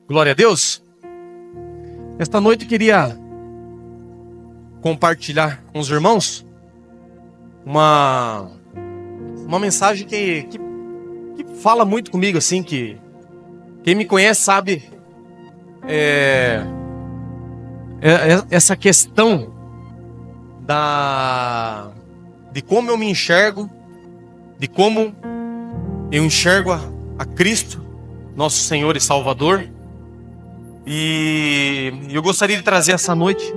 Glória a Deus. Esta noite eu queria compartilhar com os irmãos uma mensagem que fala muito comigo, assim, que quem me conhece sabe essa questão de como eu me enxergo, de como eu enxergo a Cristo, nosso Senhor e Salvador. E eu gostaria de trazer essa noite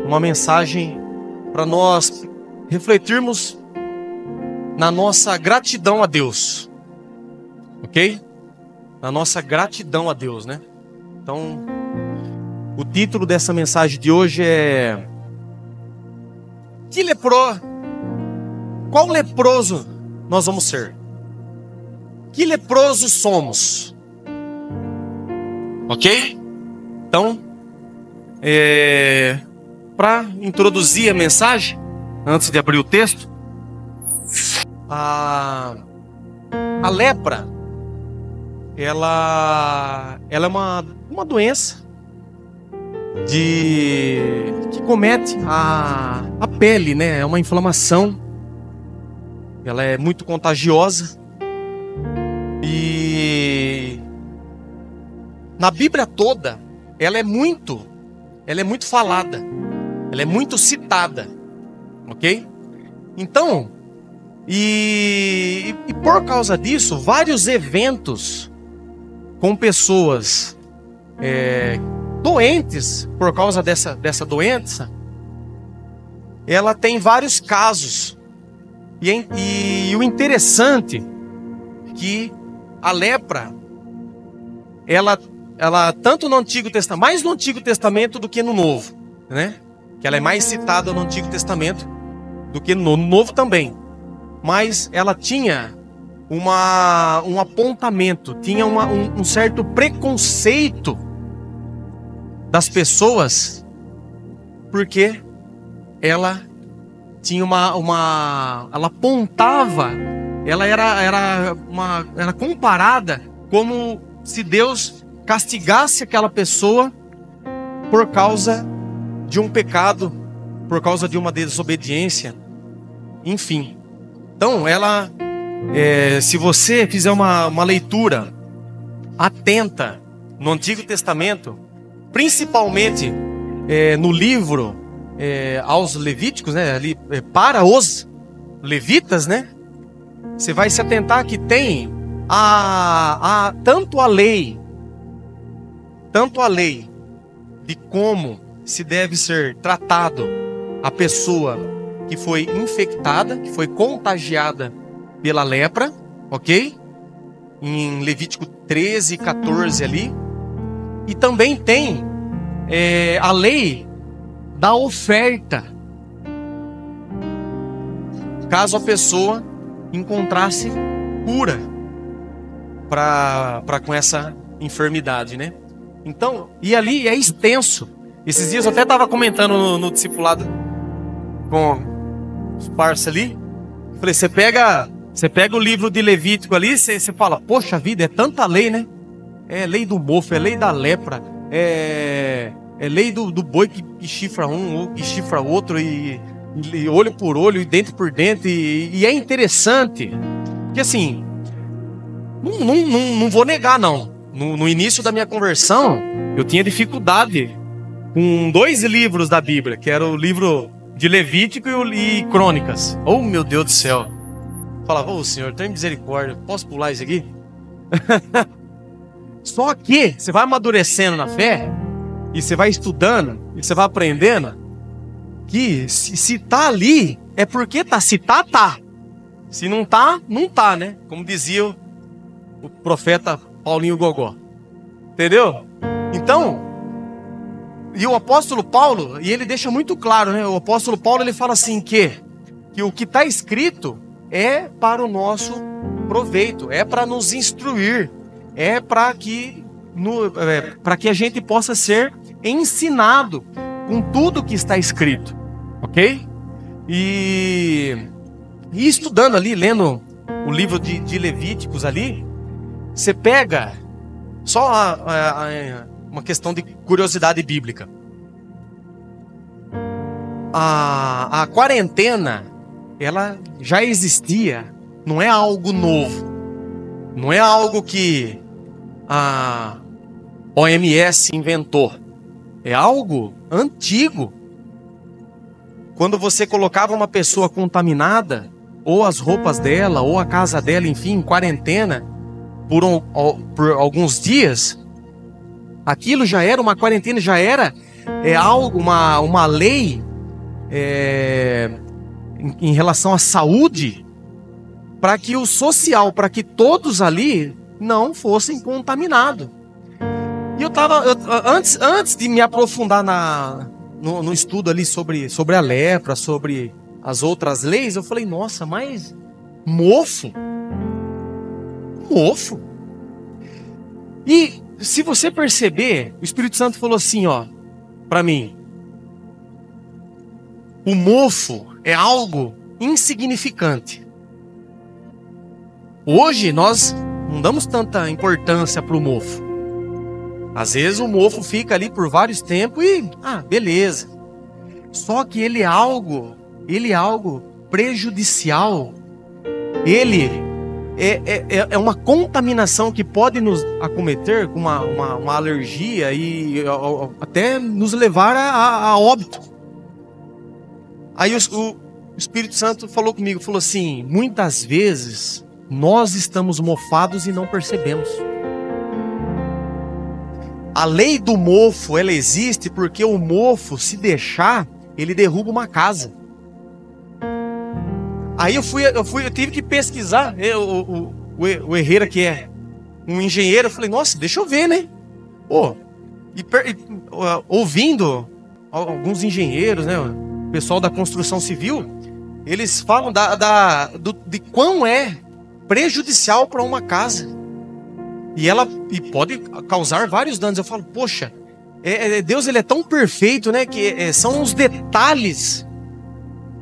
uma mensagem para nós refletirmos na nossa gratidão a Deus, ok? Na nossa gratidão a Deus, né? Então, o título dessa mensagem de hoje é: qual leproso nós vamos ser? Que leprosos somos? Ok? Então, para introduzir a mensagem, antes de abrir o texto, a lepra, ela é uma doença que comete a pele, né? É uma inflamação, ela é muito contagiosa. E na Bíblia toda, ela é muito falada, ela é muito citada, ok? Então, e por causa disso, vários eventos com pessoas doentes por causa dessa doença, ela tem vários casos. E o interessante é que a lepra, ela tanto no Antigo Testamento, mais no Antigo Testamento do que no Novo, né? Que ela é mais citada no Antigo Testamento do que no Novo também. Mas ela tinha um apontamento, tinha um certo preconceito das pessoas, porque ela tinha ela apontava, ela era comparada como se Deus castigasse aquela pessoa por causa de um pecado, por causa de uma desobediência, enfim. Então, se você fizer uma leitura atenta no Antigo Testamento, principalmente no livro aos Levíticos, né, ali, para os levitas, né, você vai se atentar que tem tanto a lei de como se deve ser tratado a pessoa que foi infectada, que foi contagiada pela lepra, ok? Em Levítico 13 e 14 ali. E também tem a lei da oferta, caso a pessoa encontrasse cura para com essa enfermidade, né? Então, e ali é extenso. Esses dias eu até estava comentando no discipulado com os parceiros ali. Falei, você pega o livro de Levítico ali, você fala, poxa vida, é tanta lei, né? É lei do mofo, é lei da lepra, é lei do boi que chifra um ou que chifra outro, e olho por olho, e dente por dente. E é interessante, porque assim, não vou negar não. No início da minha conversão, eu tinha dificuldade com 2 livros da Bíblia, que era o livro de Levítico e Crônicas. Oh, meu Deus do céu. Falava, ô Senhor, tem misericórdia, posso pular isso aqui? Só que você vai amadurecendo na fé, e você vai estudando, e você vai aprendendo, que se tá ali, é porque tá. Se tá, tá. Se não tá, não tá, né? Como dizia o profeta Paulinho Gogó. Entendeu? Então, e o apóstolo Paulo, e ele deixa muito claro, né? O apóstolo Paulo, ele fala assim que o que está escrito é para o nosso proveito, é para nos instruir, é para que a gente possa ser ensinado com tudo que está escrito, ok? E estudando ali, lendo o livro de Levíticos ali, você pega Só uma questão de curiosidade bíblica. A quarentena, ela já existia, não é algo novo, não é algo que a OMS inventou, é algo antigo. Quando você colocava uma pessoa contaminada, ou as roupas dela, ou a casa dela, enfim, em quarentena, por alguns dias, aquilo já era uma quarentena, já era algo, uma lei em relação à saúde, para que o social, para que todos ali não fossem contaminados. E antes de me aprofundar no estudo ali sobre a lepra, sobre as outras leis, eu falei, nossa, mas mofo? E se você perceber, o Espírito Santo falou assim, para mim, o mofo é algo insignificante. Hoje nós não damos tanta importância para o mofo. Às vezes o mofo fica ali por vários tempos e, beleza. Só que ele é algo prejudicial. Ele é uma contaminação que pode nos acometer com uma alergia e até nos levar a óbito. Aí o Espírito Santo falou comigo, falou assim, muitas vezes nós estamos mofados e não percebemos. A lei do mofo, ela existe porque o mofo, se deixar, ele derruba uma casa. Aí eu tive que pesquisar, o Herrera, que é um engenheiro, eu falei, nossa, deixa eu ver, né? Ouvindo alguns engenheiros, né, o pessoal da construção civil, eles falam de quão é prejudicial para uma casa. E pode causar vários danos. Eu falo, poxa, Deus, ele é tão perfeito, né? Que são os detalhes.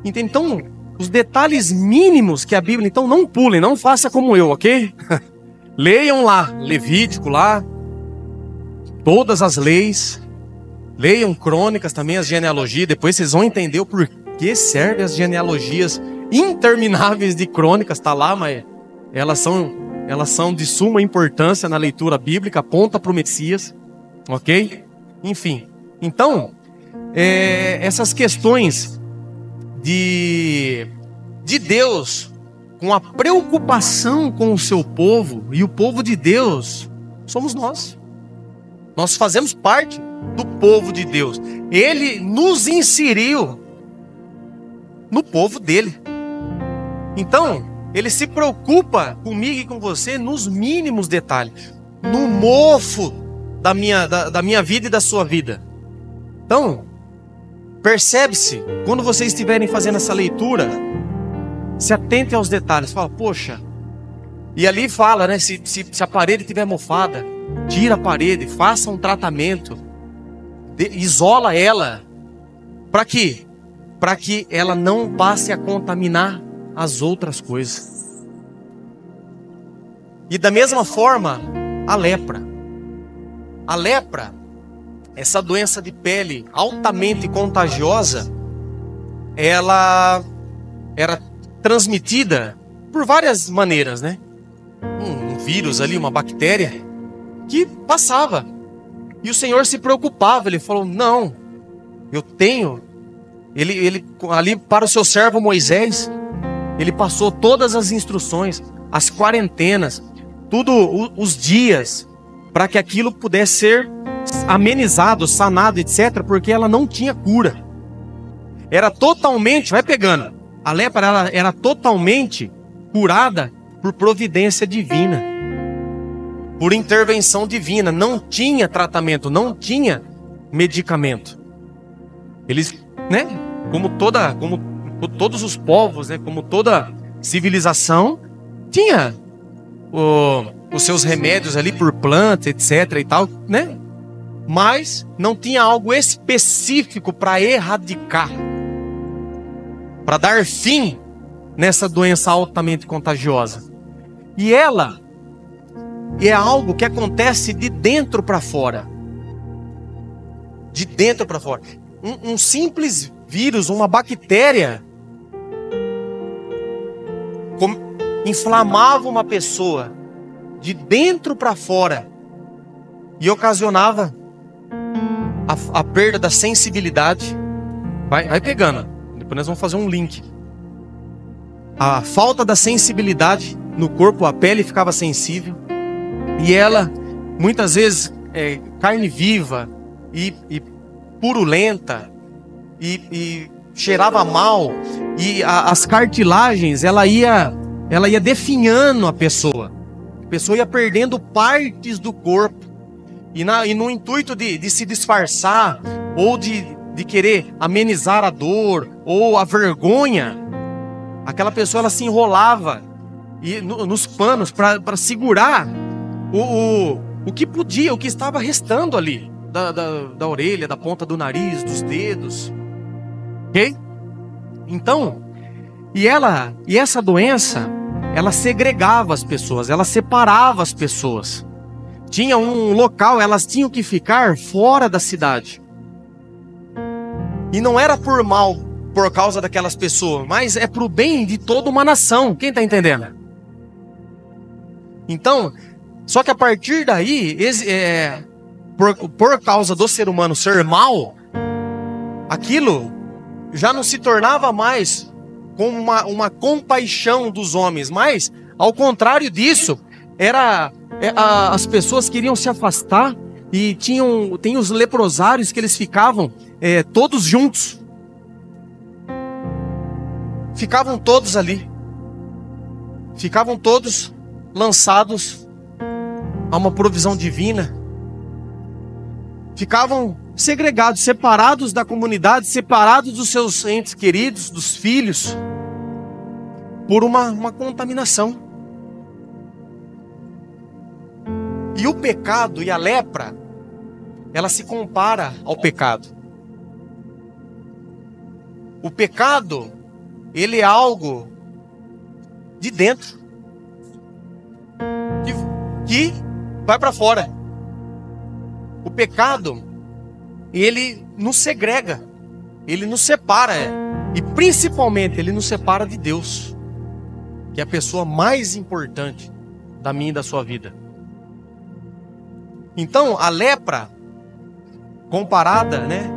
Entende? Então, os detalhes mínimos que a Bíblia... Então, não pulem, não faça como eu, ok? Leiam lá, Levítico lá, todas as leis. Leiam Crônicas também, as genealogias. Depois vocês vão entender o porquê servem as genealogias intermináveis de Crônicas. Está lá, mas elas são de suma importância na leitura bíblica, aponta para o Messias, ok? Enfim, então, essas questões de Deus, com a preocupação com o seu povo, e o povo de Deus somos nós. Nós fazemos parte do povo de Deus. Ele nos inseriu no povo dele. Então, ele se preocupa comigo e com você nos mínimos detalhes, no mofo da minha vida e da sua vida. Então, percebe-se, quando vocês estiverem fazendo essa leitura, se atente aos detalhes. Fala, poxa, e ali fala, né? Se a parede estiver mofada, tira a parede, faça um tratamento, isola ela. Para quê? Para que ela não passe a contaminar as outras coisas. E da mesma forma, a lepra. A lepra, essa doença de pele altamente contagiosa, ela era transmitida por várias maneiras, né? Um vírus ali, uma bactéria, que passava. E o Senhor se preocupava, ele falou, não, eu tenho... Ele ali para o seu servo Moisés, ele passou todas as instruções, as quarentenas, tudo os dias, para que aquilo pudesse ser amenizado, sanado, etc., porque ela não tinha cura. Era totalmente, vai pegando, a lepra ela era totalmente curada por providência divina, por intervenção divina. Não tinha tratamento, não tinha medicamento. Eles, né, como todos os povos, né, como toda civilização, tinha os seus remédios ali por planta, etc. e tal, né? Mas não tinha algo específico para erradicar, para dar fim nessa doença altamente contagiosa. E ela é algo que acontece de dentro para fora. De dentro para fora. Um simples vírus, uma bactéria, inflamava uma pessoa de dentro para fora e ocasionava a perda da sensibilidade. Vai pegando. Depois nós vamos fazer um link. A falta da sensibilidade no corpo, a pele ficava sensível. E ela, muitas vezes, carne viva e purulenta, e cheirava mal. E as cartilagens, ela ia definhando a pessoa. A pessoa ia perdendo partes do corpo. E no intuito de se disfarçar, ou de querer amenizar a dor, ou a vergonha, aquela pessoa ela se enrolava nos panos para segurar o que podia, o que estava restando ali, da orelha, da ponta do nariz, dos dedos. Ok? Então, e essa doença, ela segregava as pessoas, ela separava as pessoas. Tinha um local, elas tinham que ficar fora da cidade. E não era por mal, por causa daquelas pessoas, mas é pro bem de toda uma nação. Quem está entendendo? Então, só que a partir daí, por causa do ser humano ser mal, aquilo já não se tornava mais como uma compaixão dos homens, mas, ao contrário disso, as pessoas queriam se afastar e tem os leprosários que eles ficavam todos juntos. Ficavam todos ali. Ficavam todos lançados a uma provisão divina. Ficavam segregados, separados da comunidade, separados dos seus entes queridos, dos filhos, por uma contaminação. E o pecado e a lepra, ela se compara ao pecado. O pecado, ele é algo de dentro, que vai para fora. O pecado, ele nos segrega, ele nos separa, e principalmente ele nos separa de Deus, que é a pessoa mais importante da minha e da sua vida. Então, a lepra, comparada, né,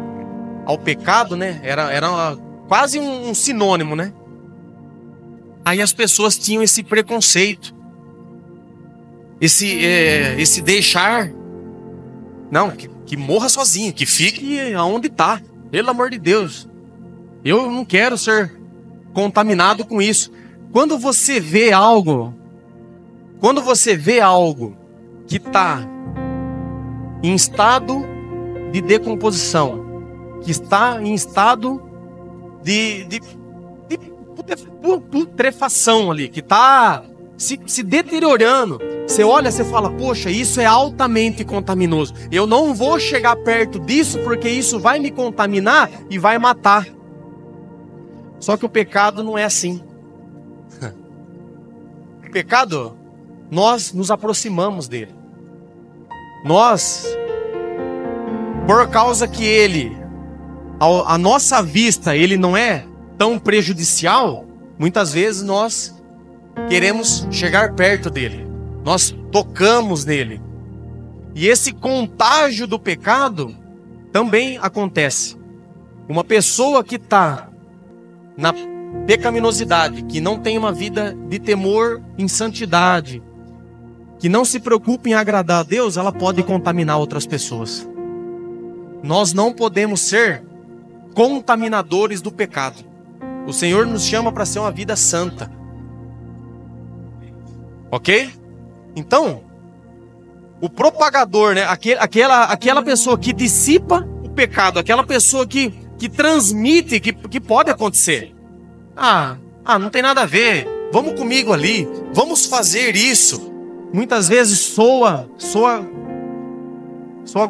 ao pecado, né, era quase um sinônimo, né? Aí as pessoas tinham esse preconceito, esse deixar, não, que morra sozinho, que fique aonde está, pelo amor de Deus. Eu não quero ser contaminado com isso. Quando você vê algo que está em estado de decomposição, que está em estado de putrefação ali, que está se deteriorando, você olha, você fala, poxa, isso é altamente contaminoso. Eu não vou chegar perto disso porque isso vai me contaminar e vai matar. Só que o pecado não é assim. O pecado, nós nos aproximamos dele. Nós, por causa que ele, a nossa vista, ele não é tão prejudicial, muitas vezes nós queremos chegar perto dele. Nós tocamos nele. E esse contágio do pecado também acontece. Uma pessoa que está na pecaminosidade, que não tem uma vida de temor em santidade, que não se preocupa em agradar a Deus, ela pode contaminar outras pessoas. Nós não podemos ser contaminadores do pecado. O Senhor nos chama para ser uma vida santa. Ok? Então, o propagador, né? Aquela pessoa que dissipa o pecado, aquela pessoa que transmite, que pode acontecer. Não tem nada a ver. Vamos comigo ali. Vamos fazer isso. Muitas vezes soa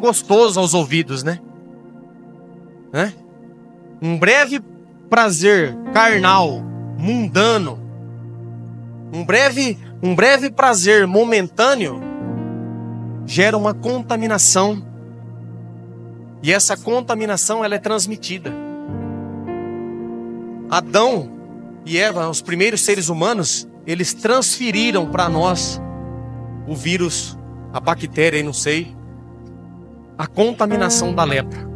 gostoso aos ouvidos, né? Um breve prazer carnal, mundano, um breve prazer momentâneo, gera uma contaminação. E essa contaminação, ela é transmitida. Adão e Eva, os primeiros seres humanos, eles transferiram para nós o vírus, a bactéria, não sei, a contaminação da lepra,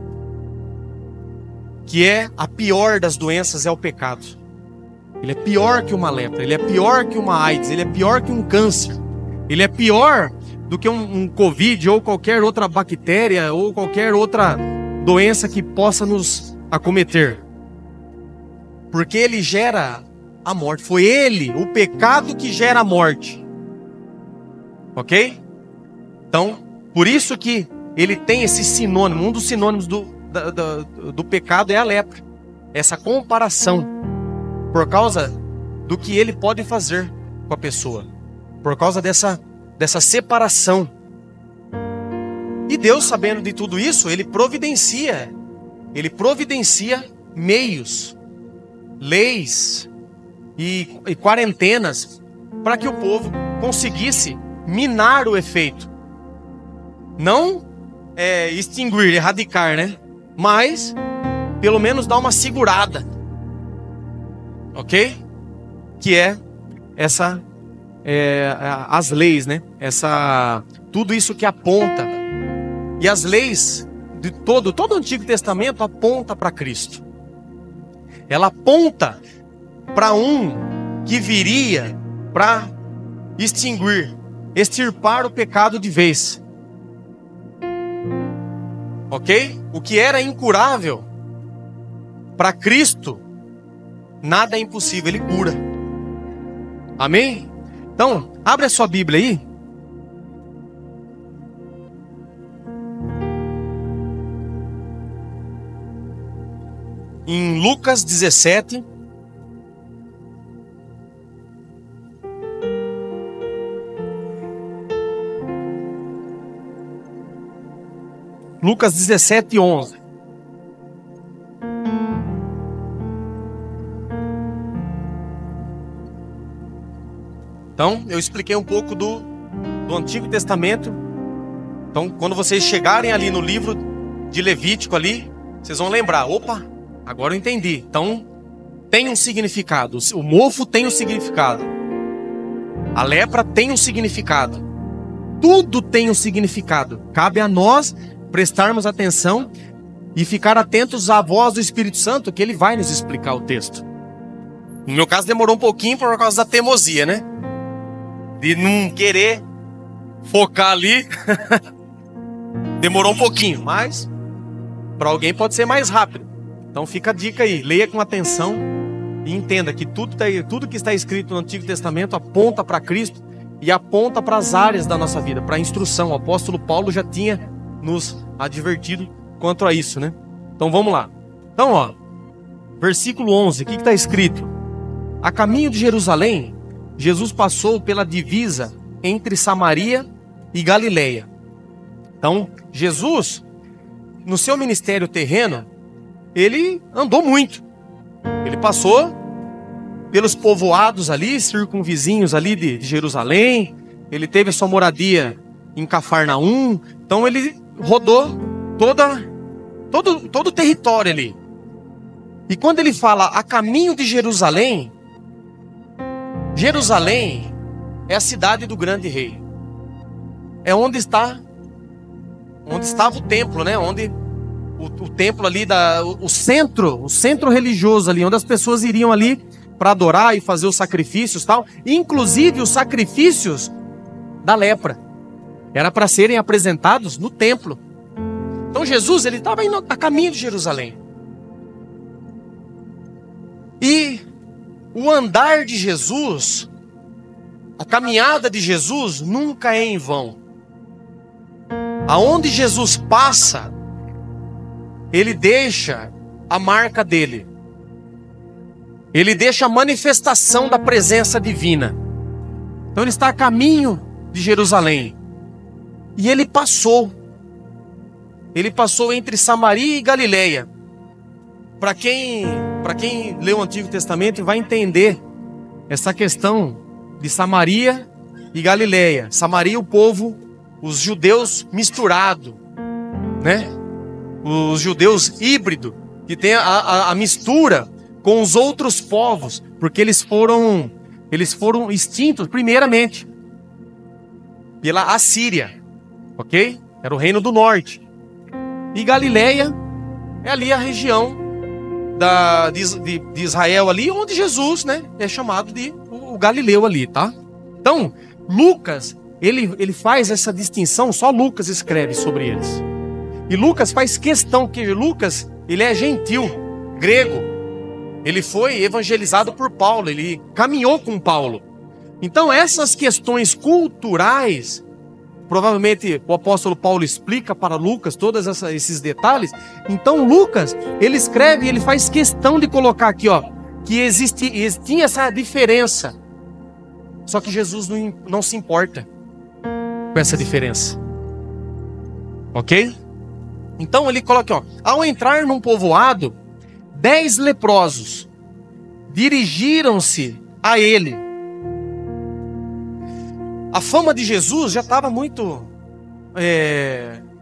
que é a pior das doenças, é o pecado. Ele é pior que uma lepra, ele é pior que uma AIDS, ele é pior que um câncer, ele é pior do que um Covid ou qualquer outra bactéria ou qualquer outra doença que possa nos acometer. Porque ele gera a morte. Foi ele, o pecado, que gera a morte. Ok? Então, por isso que ele tem esse sinônimo. Um dos sinônimos do pecado é a lepra. Essa comparação. Por causa do que ele pode fazer com a pessoa. Por causa dessa separação. E Deus, sabendo de tudo isso, Ele providencia meios, leis e quarentenas para que o povo conseguisse minar o efeito. Não extinguir, erradicar, né? Mas, pelo menos, dar uma segurada. Ok? Que é as leis, né? Tudo isso que aponta. E as leis de todo o Antigo Testamento aponta para Cristo. Ela aponta para um que viria para extirpar o pecado de vez. Ok? O que era incurável, para Cristo, nada é impossível, Ele cura. Amém? Então, abre a sua Bíblia aí. Em Lucas 17. Lucas 17, 11. Então, eu expliquei um pouco do Antigo Testamento. Então, quando vocês chegarem ali no livro de Levítico ali, vocês vão lembrar, opa, agora eu entendi. Então, tem um significado. O mofo tem um significado. A lepra tem um significado. Tudo tem um significado. Cabe a nós prestarmos atenção e ficar atentos à voz do Espírito Santo, que ele vai nos explicar o texto. No meu caso, demorou um pouquinho por causa da teimosia, né? De não querer focar ali. Demorou um pouquinho, mas para alguém pode ser mais rápido. Então fica a dica aí, leia com atenção e entenda que tudo que está escrito no Antigo Testamento aponta para Cristo e aponta para as áreas da nossa vida, para a instrução. O apóstolo Paulo já tinha nos advertido quanto a isso, né? Então vamos lá. Então, ó, versículo 11, o que está escrito? A caminho de Jerusalém, Jesus passou pela divisa entre Samaria e Galileia. Então, Jesus, no seu ministério terreno, ele andou muito. Ele passou pelos povoados ali, circunvizinhos ali de Jerusalém. Ele teve a sua moradia em Cafarnaum. Então ele rodou todo o território ali. E quando ele fala a caminho de Jerusalém, Jerusalém é a cidade do grande rei. É onde estava o templo, né? Onde o templo ali, o centro religioso ali, onde as pessoas iriam ali para adorar e fazer os sacrifícios, tal. Inclusive os sacrifícios da lepra era para serem apresentados no templo. Então Jesus, ele estava indo a caminho de Jerusalém. E o andar de Jesus, a caminhada de Jesus nunca é em vão. Aonde Jesus passa, ele deixa a marca dele. Ele deixa a manifestação da presença divina. Então ele está a caminho de Jerusalém. E ele passou. Ele passou entre Samaria e Galileia. Para quem lê o Antigo Testamento vai entender essa questão de Samaria e Galileia. Samaria, o povo os judeus misturados, né? Os judeus híbridos, que tem a mistura com os outros povos, porque eles foram extintos primeiramente pela Assíria, ok? Era o reino do norte. E Galileia é ali a região de Israel ali, onde Jesus, né, é chamado de o Galileu ali, tá? Então, Lucas, ele faz essa distinção, só Lucas escreve sobre eles. E Lucas faz questão, que Lucas, ele é gentil, grego. Ele foi evangelizado por Paulo, ele caminhou com Paulo. Então, essas questões culturais, provavelmente o apóstolo Paulo explica para Lucas todos esses detalhes. Então, Lucas, ele escreve, ele faz questão de colocar aqui, ó, que tinha essa diferença. Só que Jesus não se importa com essa diferença. Ok? Então ele coloca, ó, ao entrar num povoado, 10 leprosos dirigiram-se a ele. A fama de Jesus já estava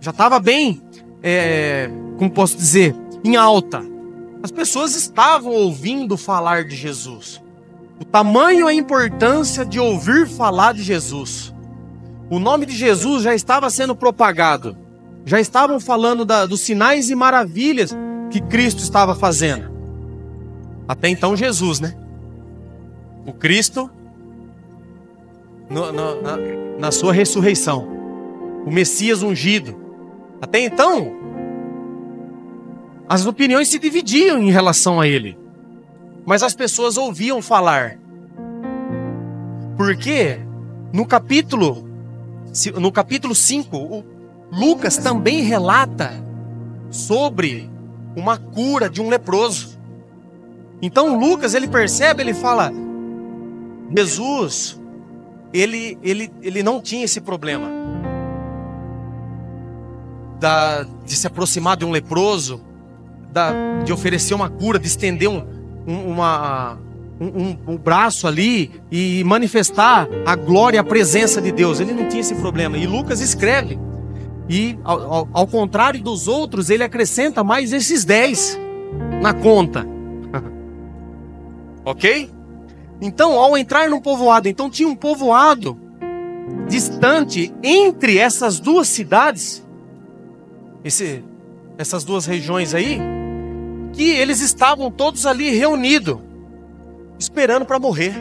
já estava bem, como posso dizer, em alta. As pessoas estavam ouvindo falar de Jesus. O tamanho e a importância de ouvir falar de Jesus. O nome de Jesus já estava sendo propagado. Já estavam falando dos sinais e maravilhas que Cristo estava fazendo. Até então Jesus, né? O Cristo na sua ressurreição. O Messias ungido. Até então, as opiniões se dividiam em relação a ele. Mas as pessoas ouviam falar. Porque no capítulo 5, Lucas também relata sobre uma cura de um leproso. Então Lucas, ele percebe, ele fala, Jesus, ele não tinha esse problema de se aproximar de um leproso, de oferecer uma cura, de estender um braço ali e manifestar a glória e a presença de Deus. Ele não tinha esse problema. E Lucas escreve. E ao contrário dos outros, ele acrescenta mais esses 10 na conta. Ok? Então, ao entrar num povoado, então tinha um povoado distante entre essas duas cidades, essas duas regiões aí, que eles estavam todos ali reunidos, esperando para morrer.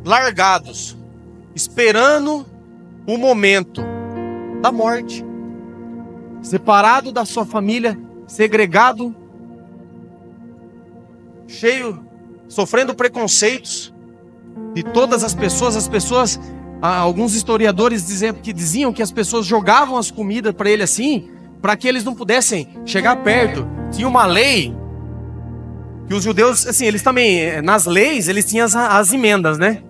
Largados, esperando o momento da morte, separado da sua família, segregado, cheio, sofrendo preconceitos de todas as pessoas, alguns historiadores diziam que as pessoas jogavam as comidas para ele assim, para que eles não pudessem chegar perto. Tinha uma lei que os judeus, assim, eles também, nas leis, eles tinham as emendas, né?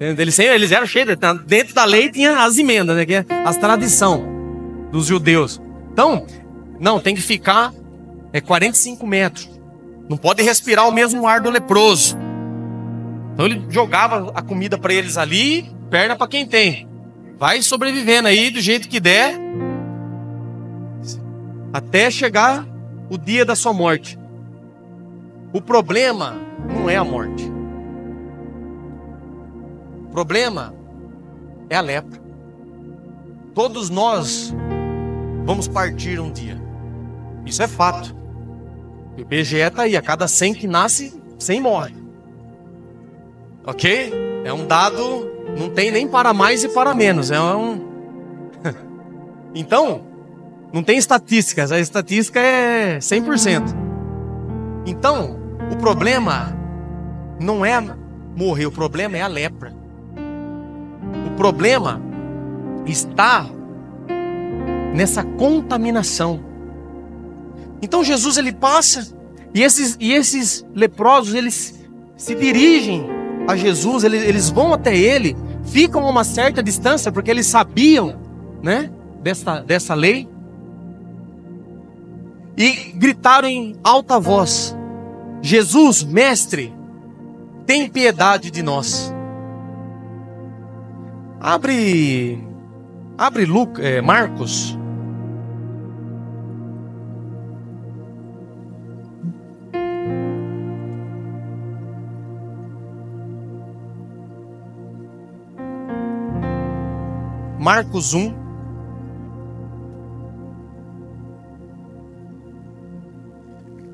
Eles eram cheios, dentro da lei tinha as emendas, né? Que é as tradição dos judeus. Então, não, tem que ficar 45 metros. Não pode respirar o mesmo ar do leproso. Então ele jogava a comida para eles ali, perna para quem tem. Vai sobrevivendo aí do jeito que der, até chegar o dia da sua morte. O problema não é a morte. O problema é a lepra. Todos nós vamos partir um dia. Isso é fato. O IBGE está aí, a cada 100 que nasce, 100 morre. Ok? É um dado, não tem nem para mais e para menos. Então, não tem estatísticas, a estatística é 100%. Então, o problema não é morrer, o problema é a lepra. O problema está nessa contaminação. Então Jesus, ele passa, e esses leprosos, eles se dirigem a Jesus, eles vão até ele, ficam a uma certa distância, porque eles sabiam, né, dessa lei, e gritaram em alta voz: Jesus, mestre, tem piedade de nós. Abre Marcos. Marcos 1.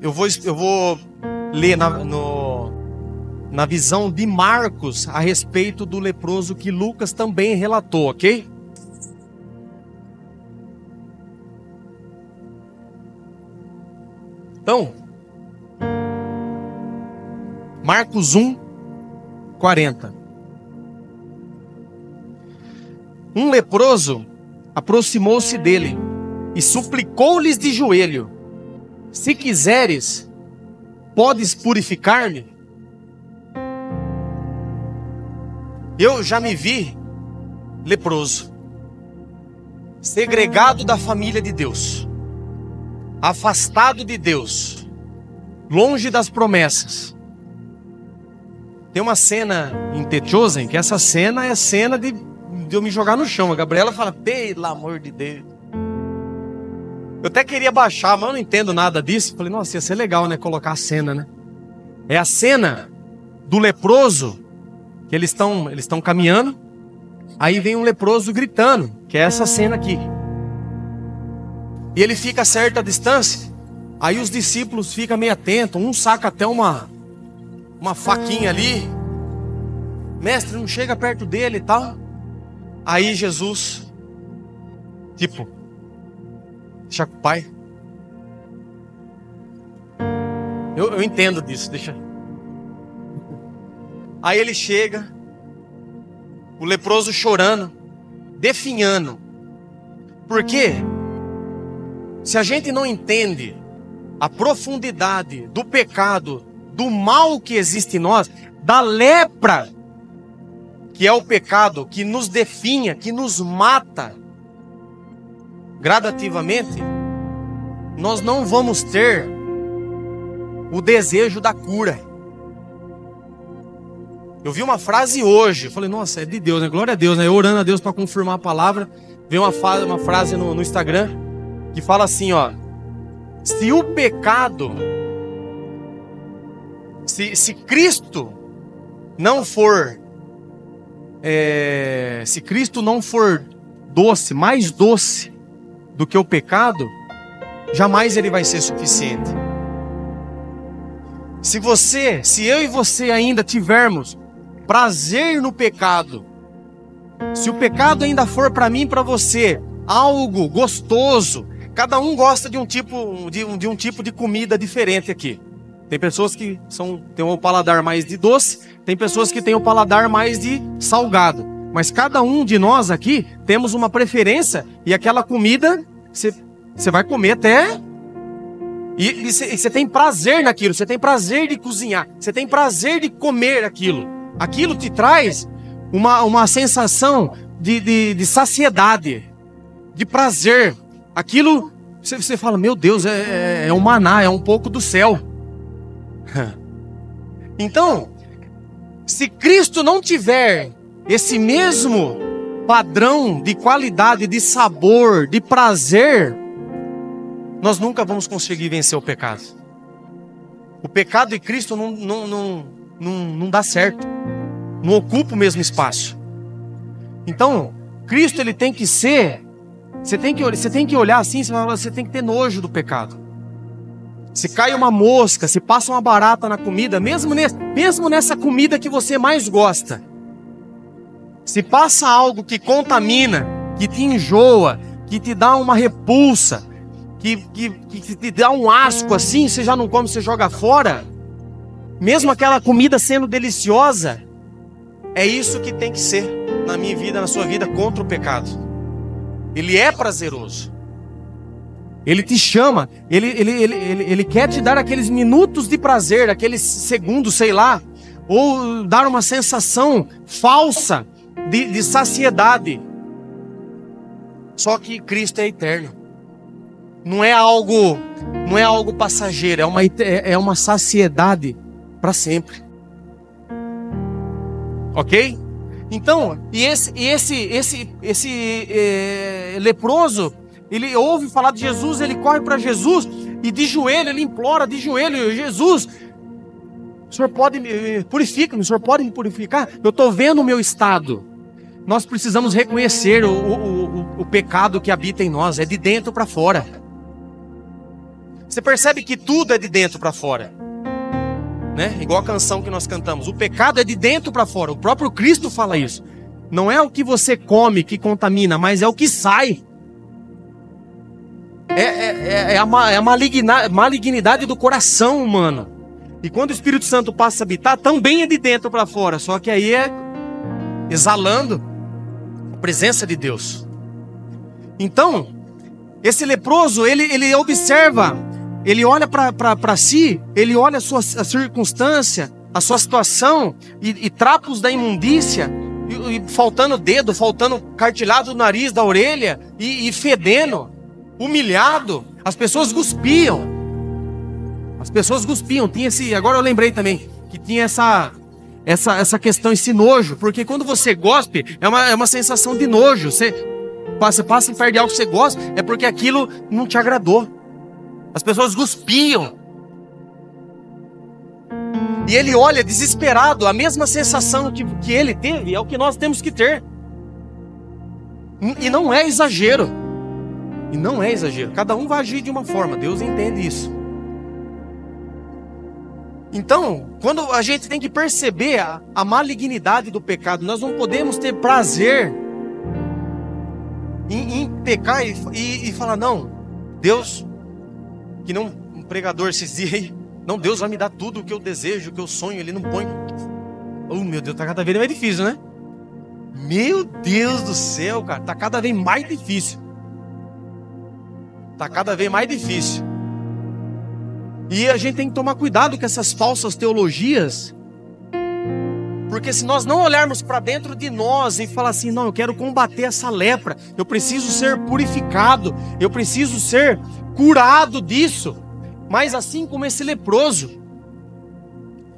Eu vou ler na visão de Marcos a respeito do leproso que Lucas também relatou, ok? Então, Marcos 1, 40. Um leproso aproximou-se dele e suplicou-lhes de joelho: se quiseres, podes purificar-me? Eu já me vi leproso, segregado da família de Deus, afastado de Deus, longe das promessas. Tem uma cena em The Chosen, que essa cena é cena de eu me jogar no chão. A Gabriela fala: pelo amor de Deus. Eu até queria baixar, mas eu não entendo nada disso. Falei: nossa, ia ser legal, né, colocar a cena, né? É a cena do leproso, que eles estão caminhando, aí vem um leproso gritando, que é essa cena aqui. E ele fica a certa distância, aí os discípulos ficam meio atentos, um saca até uma faquinha ali. Mestre, não chega perto dele e tal. Aí Jesus, deixa com o pai. Eu entendo disso, deixa. Aí ele chega, o leproso chorando, definhando. Por quê? Se a gente não entende a profundidade do pecado, do mal que existe em nós, da lepra, que é o pecado que nos definha, que nos mata, gradativamente, nós não vamos ter o desejo da cura. Eu vi uma frase hoje, eu falei: nossa, é de Deus, né? Glória a Deus, né? Eu orando a Deus para confirmar a palavra, veio uma frase no Instagram, que fala assim, ó: se o pecado, se Cristo não for, se Cristo não for doce, mais doce do que o pecado, jamais ele vai ser suficiente. Se eu e você ainda tivermos prazer no pecado, se o pecado ainda for para mim e para você algo gostoso, cada um gosta de um tipo de comida diferente aqui. Tem pessoas que têm um paladar mais de doce, tem pessoas que têm um paladar mais de salgado. Mas cada um de nós aqui temos uma preferência, e aquela comida você vai comer até... E você tem prazer naquilo, você tem prazer de cozinhar, você tem prazer de comer aquilo. Aquilo te traz uma sensação de saciedade, de prazer. Aquilo, você fala: meu Deus, é um maná, é um pouco do céu. Então, se Cristo não tiver esse mesmo padrão de qualidade, de sabor, de prazer, nós nunca vamos conseguir vencer o pecado. O pecado e Cristo não dá certo, não ocupa o mesmo espaço. Então, Cristo, ele tem que ser... Você tem que olhar assim, você tem que ter nojo do pecado. Se cai uma mosca, se passa uma barata na comida, mesmo nessa comida que você mais gosta, se passa algo que contamina, que te enjoa, que te dá uma repulsa, que te dá um asco assim, você já não come, você joga fora, mesmo aquela comida sendo deliciosa, é isso que tem que ser na minha vida, na sua vida, contra o pecado. Ele é prazeroso. Ele te chama, ele quer te dar aqueles minutos de prazer, aqueles segundos, sei lá, ou dar uma sensação falsa de saciedade. Só que Cristo é eterno. Não é algo passageiro, é uma saciedade para sempre. Ok? Então, esse leproso, ele ouve falar de Jesus, ele corre para Jesus e de joelho, ele implora de joelho: Jesus, o Senhor pode me purificar, o Senhor pode me purificar? Eu estou vendo o meu estado. Nós precisamos reconhecer o pecado que habita em nós, é de dentro para fora. Você percebe que tudo é de dentro para fora, né? Igual a canção que nós cantamos, o pecado é de dentro para fora. O próprio Cristo fala isso. Não é o que você come que contamina, mas é o que sai. É a malignidade do coração humano. E quando o Espírito Santo passa a habitar, também é de dentro para fora. Só que aí é exalando a presença de Deus. Então, esse leproso, ele observa, ele olha para si, ele olha a circunstância, a sua situação, e trapos da imundícia, e faltando dedo, faltando cartilhado do nariz, da orelha, e fedendo, humilhado. As pessoas cuspiam. Tinha agora eu lembrei também que tinha essa questão, esse nojo, porque quando você gospe, é uma sensação de nojo. Você passa perto de algo que você gosta, é porque aquilo não te agradou. As pessoas cuspiam. E ele olha desesperado, a mesma sensação que ele teve é o que nós temos que ter. E não é exagero. Cada um vai agir de uma forma, Deus entende isso. Então, quando a gente tem que perceber a malignidade do pecado, nós não podemos ter prazer em pecar e falar: não, Deus, que não um pregador esses dias aí, não, Deus vai me dar tudo o que eu desejo, o que eu sonho. Ele não põe. Oh, meu Deus, tá cada vez mais difícil, né? Meu Deus do céu, cara, tá cada vez mais difícil. E a gente tem que tomar cuidado com essas falsas teologias, porque se nós não olharmos para dentro de nós e falar assim: não, eu quero combater essa lepra, eu preciso ser purificado, eu preciso ser curado disso. Mas assim como esse leproso,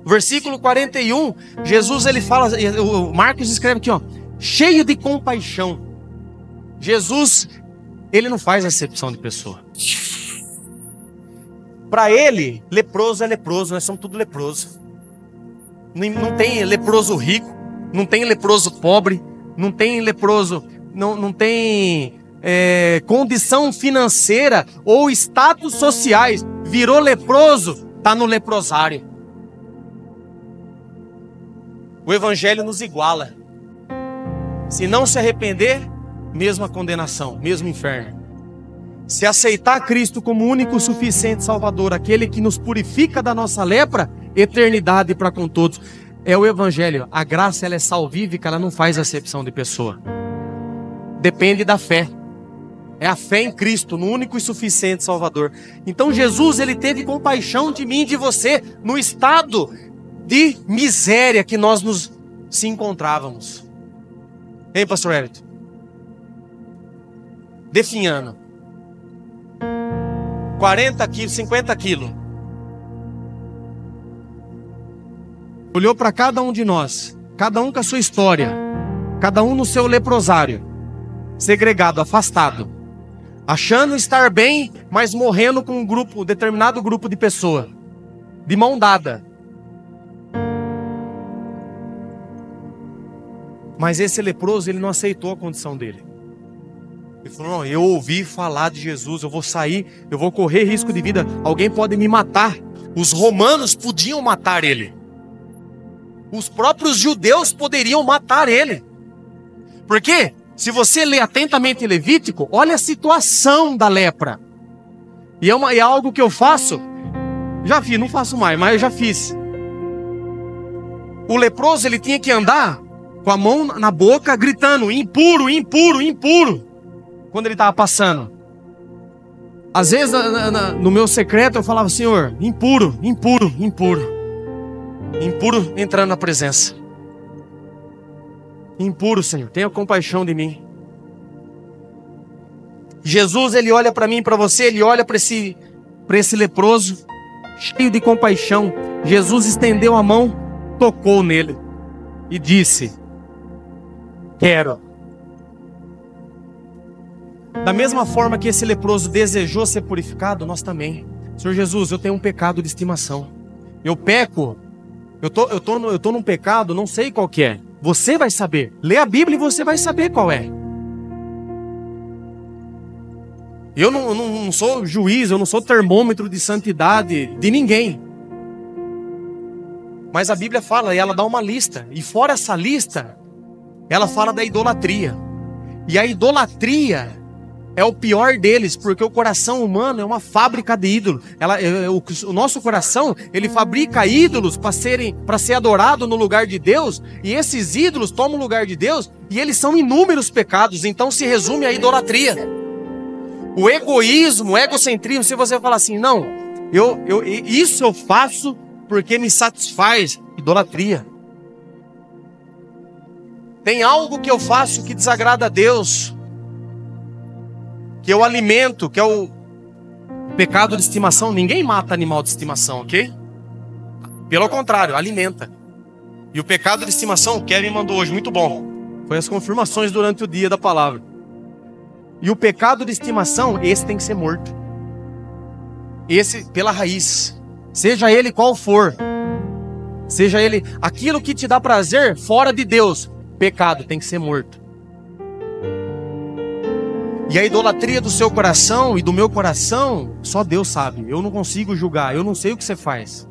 versículo 41, Jesus ele fala, o Marcos escreve aqui, ó, cheio de compaixão. Jesus, ele não faz acepção de pessoa. Para ele, leproso é leproso, nós somos tudo leproso. Não tem leproso rico, não tem leproso pobre, não tem leproso, não tem condição financeira ou status sociais. Virou leproso, está no leprosário. O Evangelho nos iguala. Se não se arrepender, mesma condenação, mesmo inferno. Se aceitar Cristo como único, suficiente Salvador, aquele que nos purifica da nossa lepra, eternidade para com todos. É o Evangelho. A graça, ela é salvífica, ela não faz acepção de pessoa. Depende da fé. É a fé em Cristo, no único e suficiente Salvador. Então Jesus, ele teve compaixão de mim e de você, no estado de miséria que nós nos encontrávamos. Hein, pastor Everton? Definhando. 40 quilos, 50 quilos. Olhou para cada um de nós, cada um com a sua história, cada um no seu leprosário, segregado, afastado, achando estar bem, mas morrendo com um determinado grupo de pessoas, de mão dada. Mas esse leproso, ele não aceitou a condição dele. Ele falou: não, eu ouvi falar de Jesus, eu vou sair, eu vou correr risco de vida, alguém pode me matar. Os romanos podiam matar ele. Os próprios judeus poderiam matar ele. Por quê? Se você ler atentamente Levítico, olha a situação da lepra. E é algo que eu faço, já fiz, não faço mais, mas eu já fiz. O leproso, ele tinha que andar com a mão na boca, gritando: impuro, impuro, impuro. Quando ele estava passando. Às vezes no meu secreto eu falava: Senhor, impuro, impuro, impuro. Impuro entrando na presença. Impuro, Senhor, tenha compaixão de mim. Jesus, ele olha para mim e para você, ele olha para esse leproso, cheio de compaixão. Jesus estendeu a mão, tocou nele e disse: quero. Da mesma forma que esse leproso desejou ser purificado, nós também. Senhor Jesus, eu tenho um pecado de estimação. Eu peco. Eu tô num pecado, não sei qual que é. Você vai saber. Lê a Bíblia e você vai saber qual é. Eu não sou juiz, eu não sou termômetro de santidade de ninguém. Mas a Bíblia fala, e ela dá uma lista. E fora essa lista, ela fala da idolatria. E a idolatria é o pior deles, porque o coração humano é uma fábrica de ídolos. O nosso coração, ele fabrica ídolos para ser adorado no lugar de Deus. E esses ídolos tomam o lugar de Deus. E eles são inúmeros pecados. Então se resume à idolatria. O egoísmo, o egocentrismo, se você falar assim, não, isso eu faço porque me satisfaz. Idolatria. Tem algo que eu faço que desagrada a Deus, que eu alimento, que é o pecado de estimação. Ninguém mata animal de estimação, ok? Pelo contrário, alimenta. E o pecado de estimação, o Kevin mandou hoje, muito bom. Foi as confirmações durante o dia da palavra. E o pecado de estimação, esse tem que ser morto. Esse pela raiz. Seja ele qual for. Seja ele aquilo que te dá prazer fora de Deus. Pecado tem que ser morto. E a idolatria do seu coração e do meu coração, só Deus sabe. Eu não consigo julgar, eu não sei o que você faz.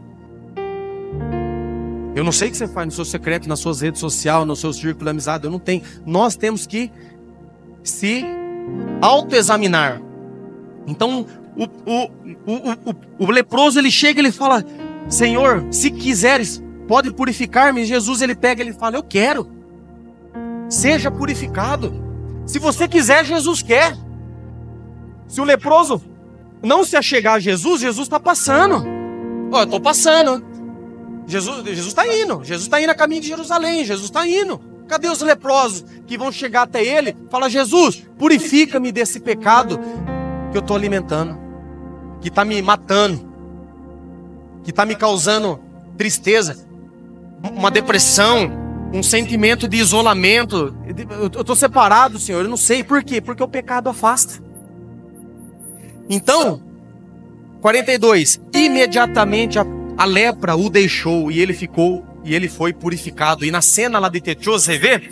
Eu não sei o que você faz no seu secreto, nas suas redes sociais, no seu círculo de amizade, eu não tenho. Nós temos que se autoexaminar. Então, o leproso, ele chega e ele fala, Senhor, se quiseres, pode purificar-me. Jesus, ele pega e ele fala, eu quero. Seja purificado. Se você quiser, Jesus quer. Se o leproso não se achegar a Jesus, Jesus está passando. Eu estou passando. Jesus está indo. Jesus está indo a caminho de Jerusalém. Jesus está indo. Cadê os leprosos que vão chegar até ele? Fala, Jesus, purifica-me desse pecado que eu estou alimentando, que está me matando, que está me causando tristeza, uma depressão, um sentimento de isolamento. Eu estou separado, Senhor, eu não sei por quê, porque o pecado afasta. Então, 42, imediatamente a lepra o deixou e ele foi purificado. E na cena lá de Teteu, você vê?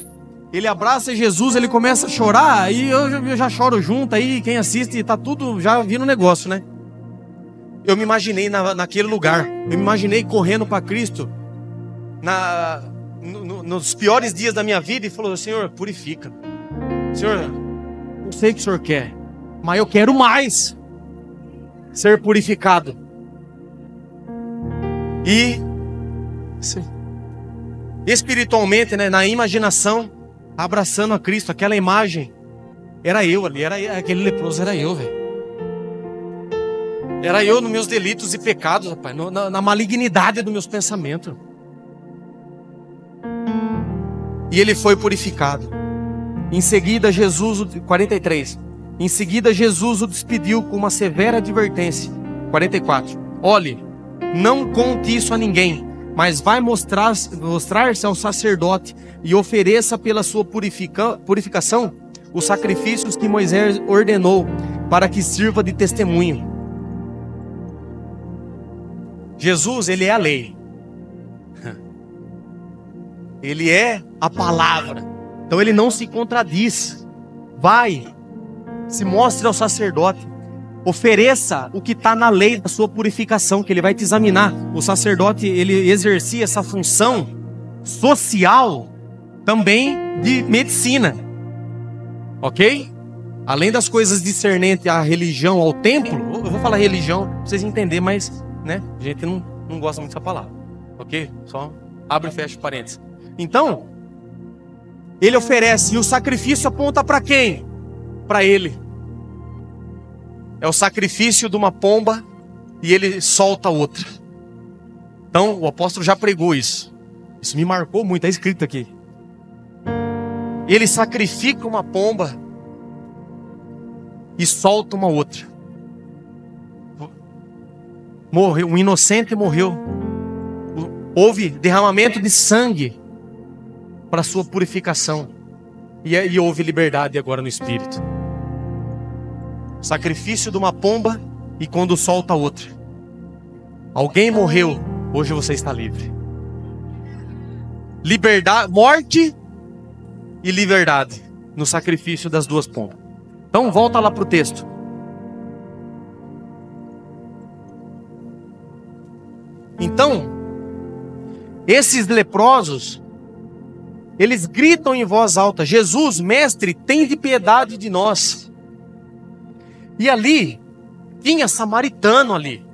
Ele abraça Jesus, ele começa a chorar, e eu já choro junto, aí quem assiste tá tudo já vindo o negócio, né? Eu me imaginei naquele lugar, eu me imaginei correndo para Cristo, nos piores dias da minha vida, e falou, Senhor, purifica. Senhor, eu sei o que o Senhor quer, mas eu quero mais ser purificado. E espiritualmente, né, na imaginação, abraçando a Cristo, aquela imagem, era eu ali, aquele leproso era eu, velho. Era eu nos meus delitos e pecados, rapaz, na malignidade dos meus pensamentos. E ele foi purificado. Em seguida, 43. Em seguida, Jesus o despediu com uma severa advertência. 44. Olhe, não conte isso a ninguém, mas vai mostrar-se ao sacerdote e ofereça pela sua purificação os sacrifícios que Moisés ordenou, para que sirva de testemunho. Jesus, ele é a lei. Ele é a palavra. Então ele não se contradiz. Vai, se mostre ao sacerdote. Ofereça o que está na lei da sua purificação, que ele vai te examinar. O sacerdote, ele exercia essa função social também de medicina. Ok? Além das coisas discernentes à religião, ao templo, eu vou falar religião para vocês entenderem, mas né, a gente não gosta muito dessa palavra. Ok? Só abre e fecha parênteses. Então, ele oferece, e o sacrifício aponta para quem? Para ele. É o sacrifício de uma pomba e ele solta outra. Então, o apóstolo já pregou isso. Isso me marcou muito, está escrito aqui. Ele sacrifica uma pomba e solta uma outra. Morreu, um inocente morreu. Houve derramamento de sangue para sua purificação. E houve liberdade agora no espírito. Sacrifício de uma pomba e quando solta outra. Alguém morreu, hoje você está livre. Liberdade, morte e liberdade no sacrifício das duas pombas. Então volta lá para o texto. Então, esses leprosos, eles gritam em voz alta: Jesus, mestre, tem de piedade de nós. E ali, tinha samaritano ali.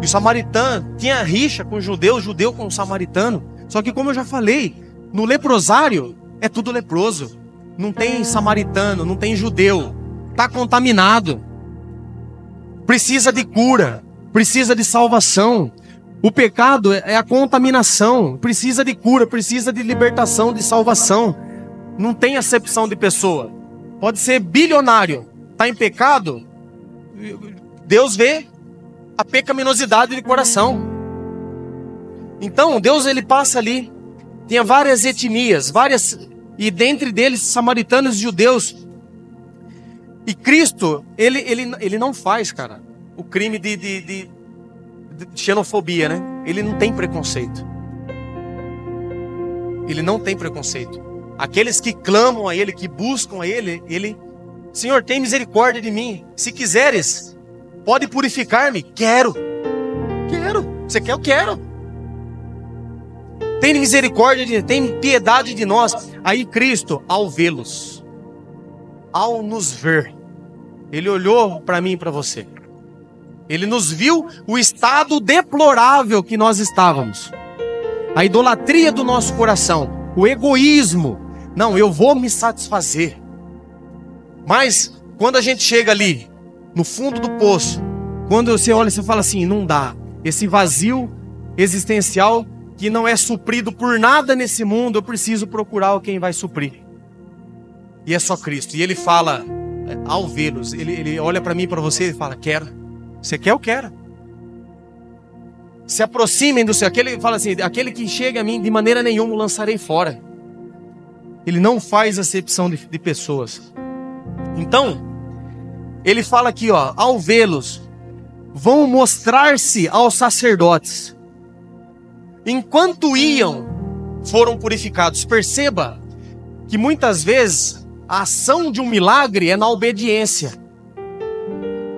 E o samaritano tinha rixa com o judeu com o samaritano. Só que como eu já falei, no leprosário é tudo leproso. Não tem samaritano, não tem judeu. Está contaminado. Precisa de cura, precisa de salvação. O pecado é a contaminação. Precisa de cura, precisa de libertação, de salvação. Não tem acepção de pessoa. Pode ser bilionário, está em pecado. Deus vê a pecaminosidade de coração. Então Deus, ele passa ali. Tinha várias etnias, e dentre deles samaritanos e judeus. E Cristo, ele não faz, cara, o crime de xenofobia, né? Ele não tem preconceito. Ele não tem preconceito. Aqueles que clamam a Ele, que buscam a Ele, Senhor, tem misericórdia de mim. Se quiseres, pode purificar-me. Quero. Você quer? Eu quero. Tem misericórdia, tem piedade de nós. Aí Cristo, ao vê-los, ao nos ver, Ele olhou para mim e para você. Ele nos viu o estado deplorável que nós estávamos. A idolatria do nosso coração, o egoísmo. Não, eu vou me satisfazer. Mas quando a gente chega ali, no fundo do poço, quando você olha e você fala assim, não dá. Esse vazio existencial que não é suprido por nada nesse mundo, eu preciso procurar quem vai suprir. E é só Cristo. E Ele fala, ao vê-los, ele olha para mim e para você e fala, quero. Você quer? Eu quero. Se aproximem do Senhor. Aquele fala assim, aquele que chega a mim, de maneira nenhuma o lançarei fora. Ele não faz acepção de pessoas. Então, ele fala aqui, ó, ao vê-los, vão mostrar-se aos sacerdotes. Enquanto iam, foram purificados. Perceba que muitas vezes a ação de um milagre é na obediência.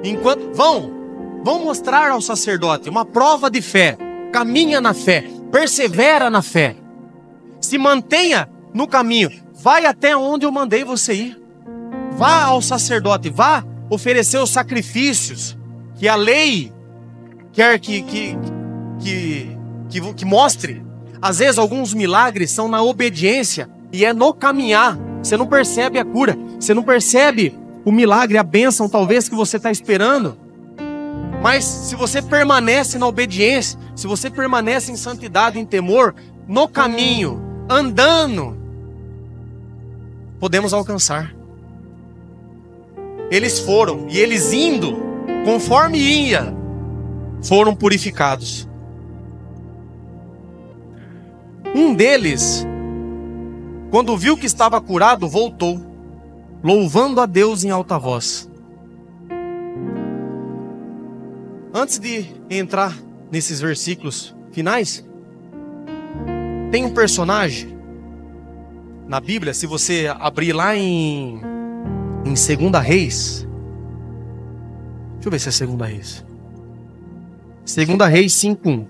Enquanto vão mostrar ao sacerdote uma prova de fé. Caminha na fé, persevera na fé, se mantenha no caminho, vai até onde eu mandei você ir. Vá ao sacerdote, vá oferecer os sacrifícios que a lei quer que mostre. Às vezes alguns milagres são na obediência e é no caminhar. Você não percebe a cura, você não percebe o milagre, a bênção talvez que você está esperando. Mas se você permanece na obediência, se você permanece em santidade, em temor, no caminho, andando, podemos alcançar. Eles foram, e eles indo, conforme ia, foram purificados. Um deles, quando viu que estava curado, voltou, louvando a Deus em alta voz. Antes de entrar nesses versículos finais, tem um personagem na Bíblia, se você abrir lá em 2 Reis. Deixa eu ver se é 2 Reis. 2 Reis 5:1.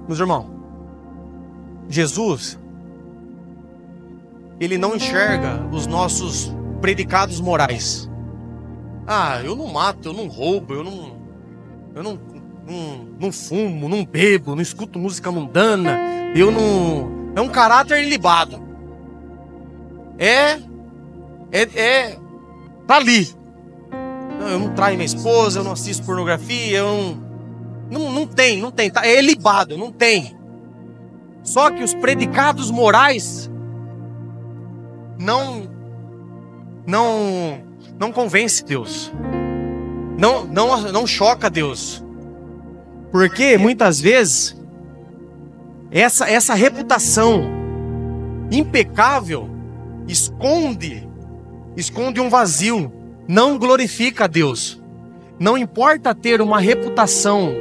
Meus irmãos, Jesus, Ele não enxerga os nossos predicados morais. Ah, eu não mato, eu não roubo, eu não fumo, não bebo, não escuto música mundana, eu não... É um caráter ilibado. Tá ali. Eu não traio minha esposa, eu não assisto pornografia, eu não tem, tá? É ilibado, não tem. Só que os predicados morais não convence Deus. Não choca Deus. Porque muitas vezes essa reputação impecável esconde um vazio, não glorifica a Deus. Não importa ter uma reputação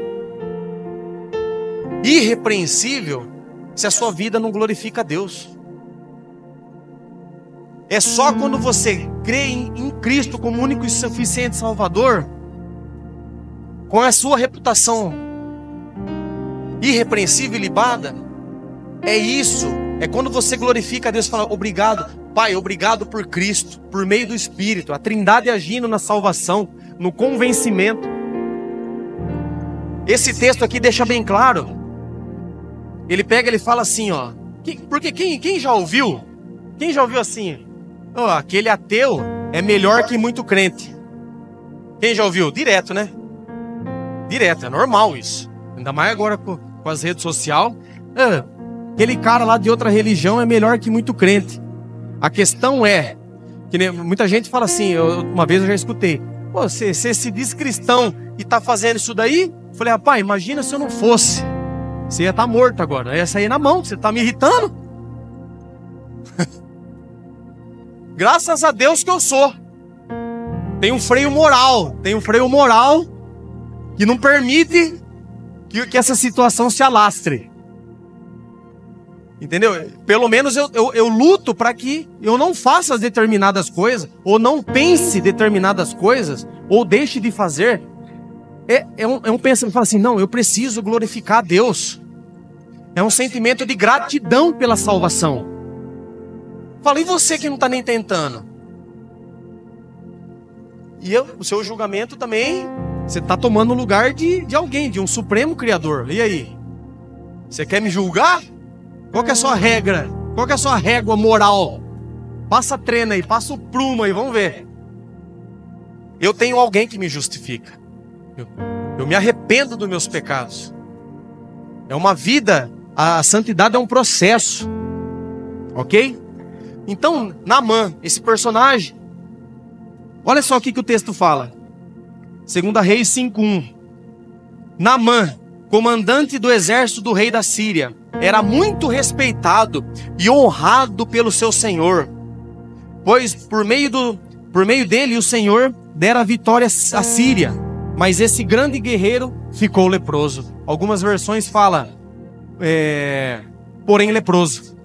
irrepreensível se a sua vida não glorifica a Deus. É só quando você crê em Cristo como único e suficiente Salvador, com a sua reputação irrepreensível e libada, é quando você glorifica a Deus e fala: obrigado, Pai, obrigado por Cristo, por meio do Espírito, a Trindade agindo na salvação, no convencimento. Esse texto aqui deixa bem claro. Ele fala assim, ó, porque quem já ouviu? Quem já ouviu assim? Oh, aquele ateu é melhor que muito crente. Quem já ouviu? Direto, né? Direto, é normal isso. Ainda mais agora com as redes sociais. Aquele cara lá de outra religião é melhor que muito crente. A questão é que muita gente fala assim, uma vez eu já escutei: pô, você se diz cristão e tá fazendo isso daí? Eu falei: rapaz, imagina se eu não fosse. Você ia estar morto agora, ia sair na mão, você tá me irritando. Graças a Deus que eu sou. Tem um freio moral que não permite que essa situação se alastre. Entendeu? Pelo menos eu luto para que eu não faça determinadas coisas, ou não pense determinadas coisas, ou deixe de fazer. É um pensamento, fala assim: não, eu preciso glorificar a Deus. É um sentimento de gratidão pela salvação. Fala: e você que não está nem tentando? E o seu julgamento também, você está tomando o lugar de alguém, de um supremo criador. E aí? Você quer me julgar? Qual que é a sua regra? Qual que é a sua régua moral? Passa a trena aí, passa o prumo aí, vamos ver. Eu tenho alguém que me justifica. Eu me arrependo dos meus pecados. É uma vida, a santidade é um processo. Ok? Então, Naamã, esse personagem, olha só o que o texto fala. 2 Reis 5:1. Naamã, comandante do exército do rei da Síria, era muito respeitado e honrado pelo seu senhor, pois por meio dele o Senhor dera a vitória à Síria, mas esse grande guerreiro ficou leproso. Algumas versões falam, porém leproso.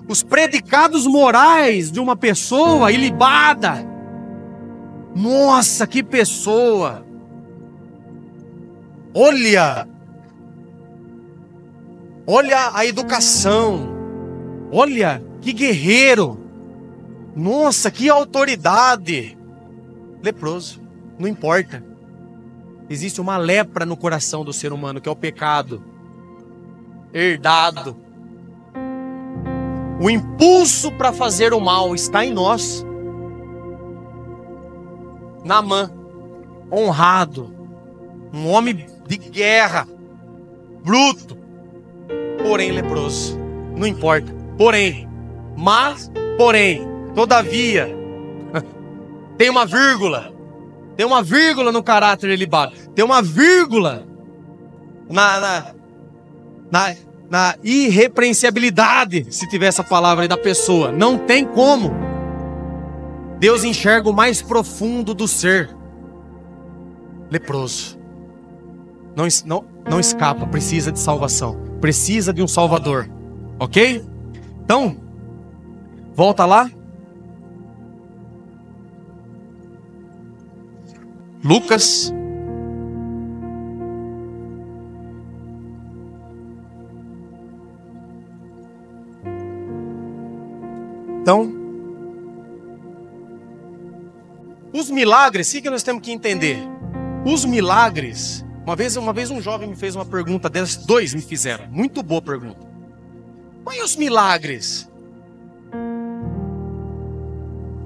Os predicados morais de uma pessoa ilibada. Nossa, que pessoa! Olha a educação. Olha que guerreiro. Nossa, que autoridade. Leproso, não importa. Existe uma lepra no coração do ser humano, que é o pecado herdado. O impulso para fazer o mal está em nós. Naamã, honrado, um homem de guerra, bruto, porém leproso. Não importa. Porém, todavia, tem uma vírgula. Tem uma vírgula no caráter ilibado. Tem uma vírgula na irrepreensibilidade, se tiver essa palavra aí, da pessoa. Não tem como. Deus enxerga o mais profundo do ser. Leproso. Não escapa, precisa de salvação. Precisa de um Salvador. Ok? Então, volta lá. Lucas. Então, os milagres, o que nós temos que entender? Os milagres, uma vez um jovem me fez uma pergunta dessas, 2 me fizeram, muito boa pergunta. Quais os milagres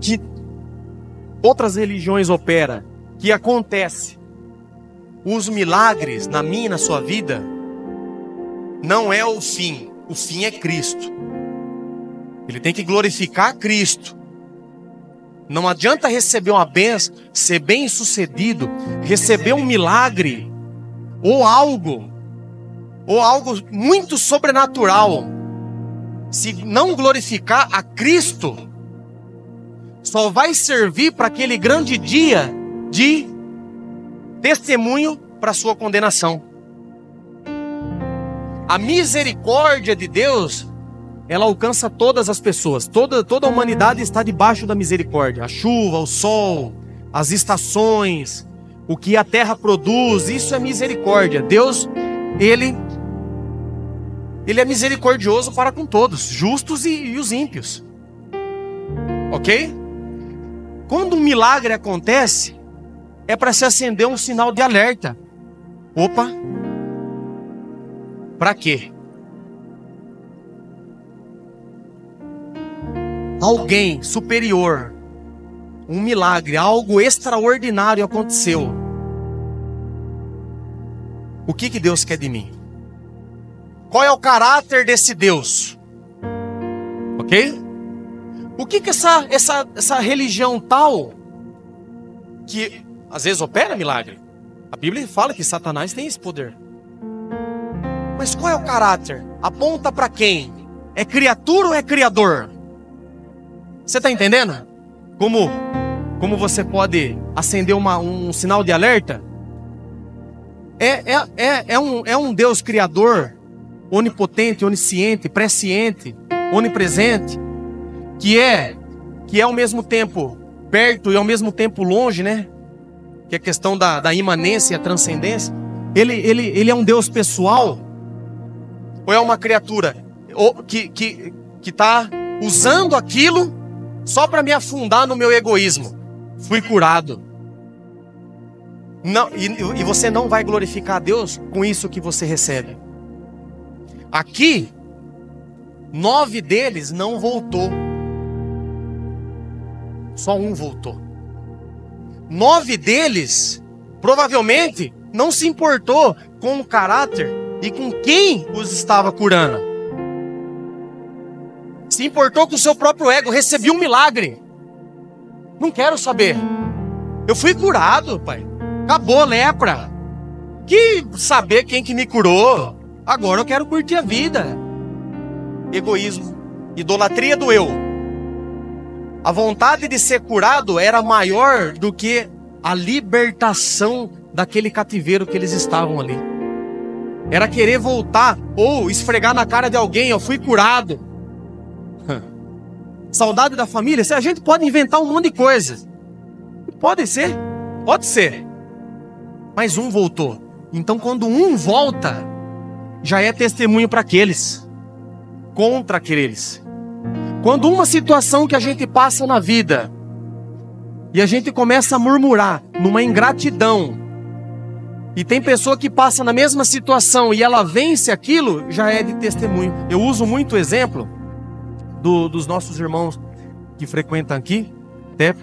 que outras religiões operam, que acontece? Os milagres na minha e na sua vida não é o fim é Cristo. Ele tem que glorificar Cristo. Não adianta receber uma bênção, ser bem-sucedido, receber um milagre, ou algo muito sobrenatural, se não glorificar a Cristo, só vai servir para aquele grande dia de testemunho para sua condenação. A misericórdia de Deus, ela alcança todas as pessoas. Toda a humanidade está debaixo da misericórdia. A chuva, o sol, as estações, o que a terra produz, isso é misericórdia. Deus, Ele é misericordioso para com todos, justos e os ímpios. Ok? Quando um milagre acontece, é para se acender um sinal de alerta. Opa! Para quê? Alguém superior, um milagre, algo extraordinário aconteceu. O que Deus quer de mim? Qual é o caráter desse Deus? Ok? O que essa religião tal, que às vezes opera milagre? A Bíblia fala que Satanás tem esse poder. Mas qual é o caráter? Aponta para quem? É criatura ou é criador? Você está entendendo? Como você pode acender um sinal de alerta? É um Deus criador, onipotente, onisciente, presciente, onipresente, que é ao mesmo tempo perto e ao mesmo tempo longe, né? Que é a questão da imanência e a transcendência. Ele é um Deus pessoal? Ou é uma criatura que está usando aquilo só para me afundar no meu egoísmo? Fui curado. Não, e você não vai glorificar a Deus com isso que você recebe. Aqui, 9 deles não voltou. Só um voltou. 9 deles, provavelmente, não se importou com o caráter e com quem os estava curando. Se importou com o seu próprio ego. Recebi um milagre. Não quero saber. Eu fui curado, pai. Acabou a lepra. Que saber quem que me curou. Agora eu quero curtir a vida. Egoísmo. Idolatria do eu. A vontade de ser curado era maior do que a libertação daquele cativeiro que eles estavam ali. Era querer voltar ou esfregar na cara de alguém: eu fui curado. Saudade da família. A gente pode inventar um monte de coisas. Pode ser. Mas um voltou. Então quando um volta, já é testemunho para aqueles, contra aqueles. Quando uma situação que a gente passa na vida e a gente começa a murmurar numa ingratidão, e tem pessoa que passa na mesma situação e ela vence aquilo, já é de testemunho. Eu uso muito o exemplo dos nossos irmãos que frequentam aqui. Até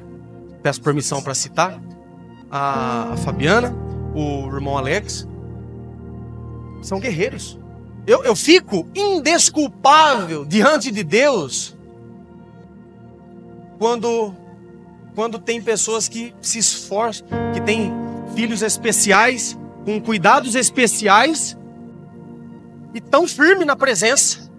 peço permissão para citar a Fabiana, o irmão Alex. São guerreiros. Eu fico indesculpável diante de Deus quando tem pessoas que se esforçam, que têm filhos especiais, com cuidados especiais, e tão firme na presença.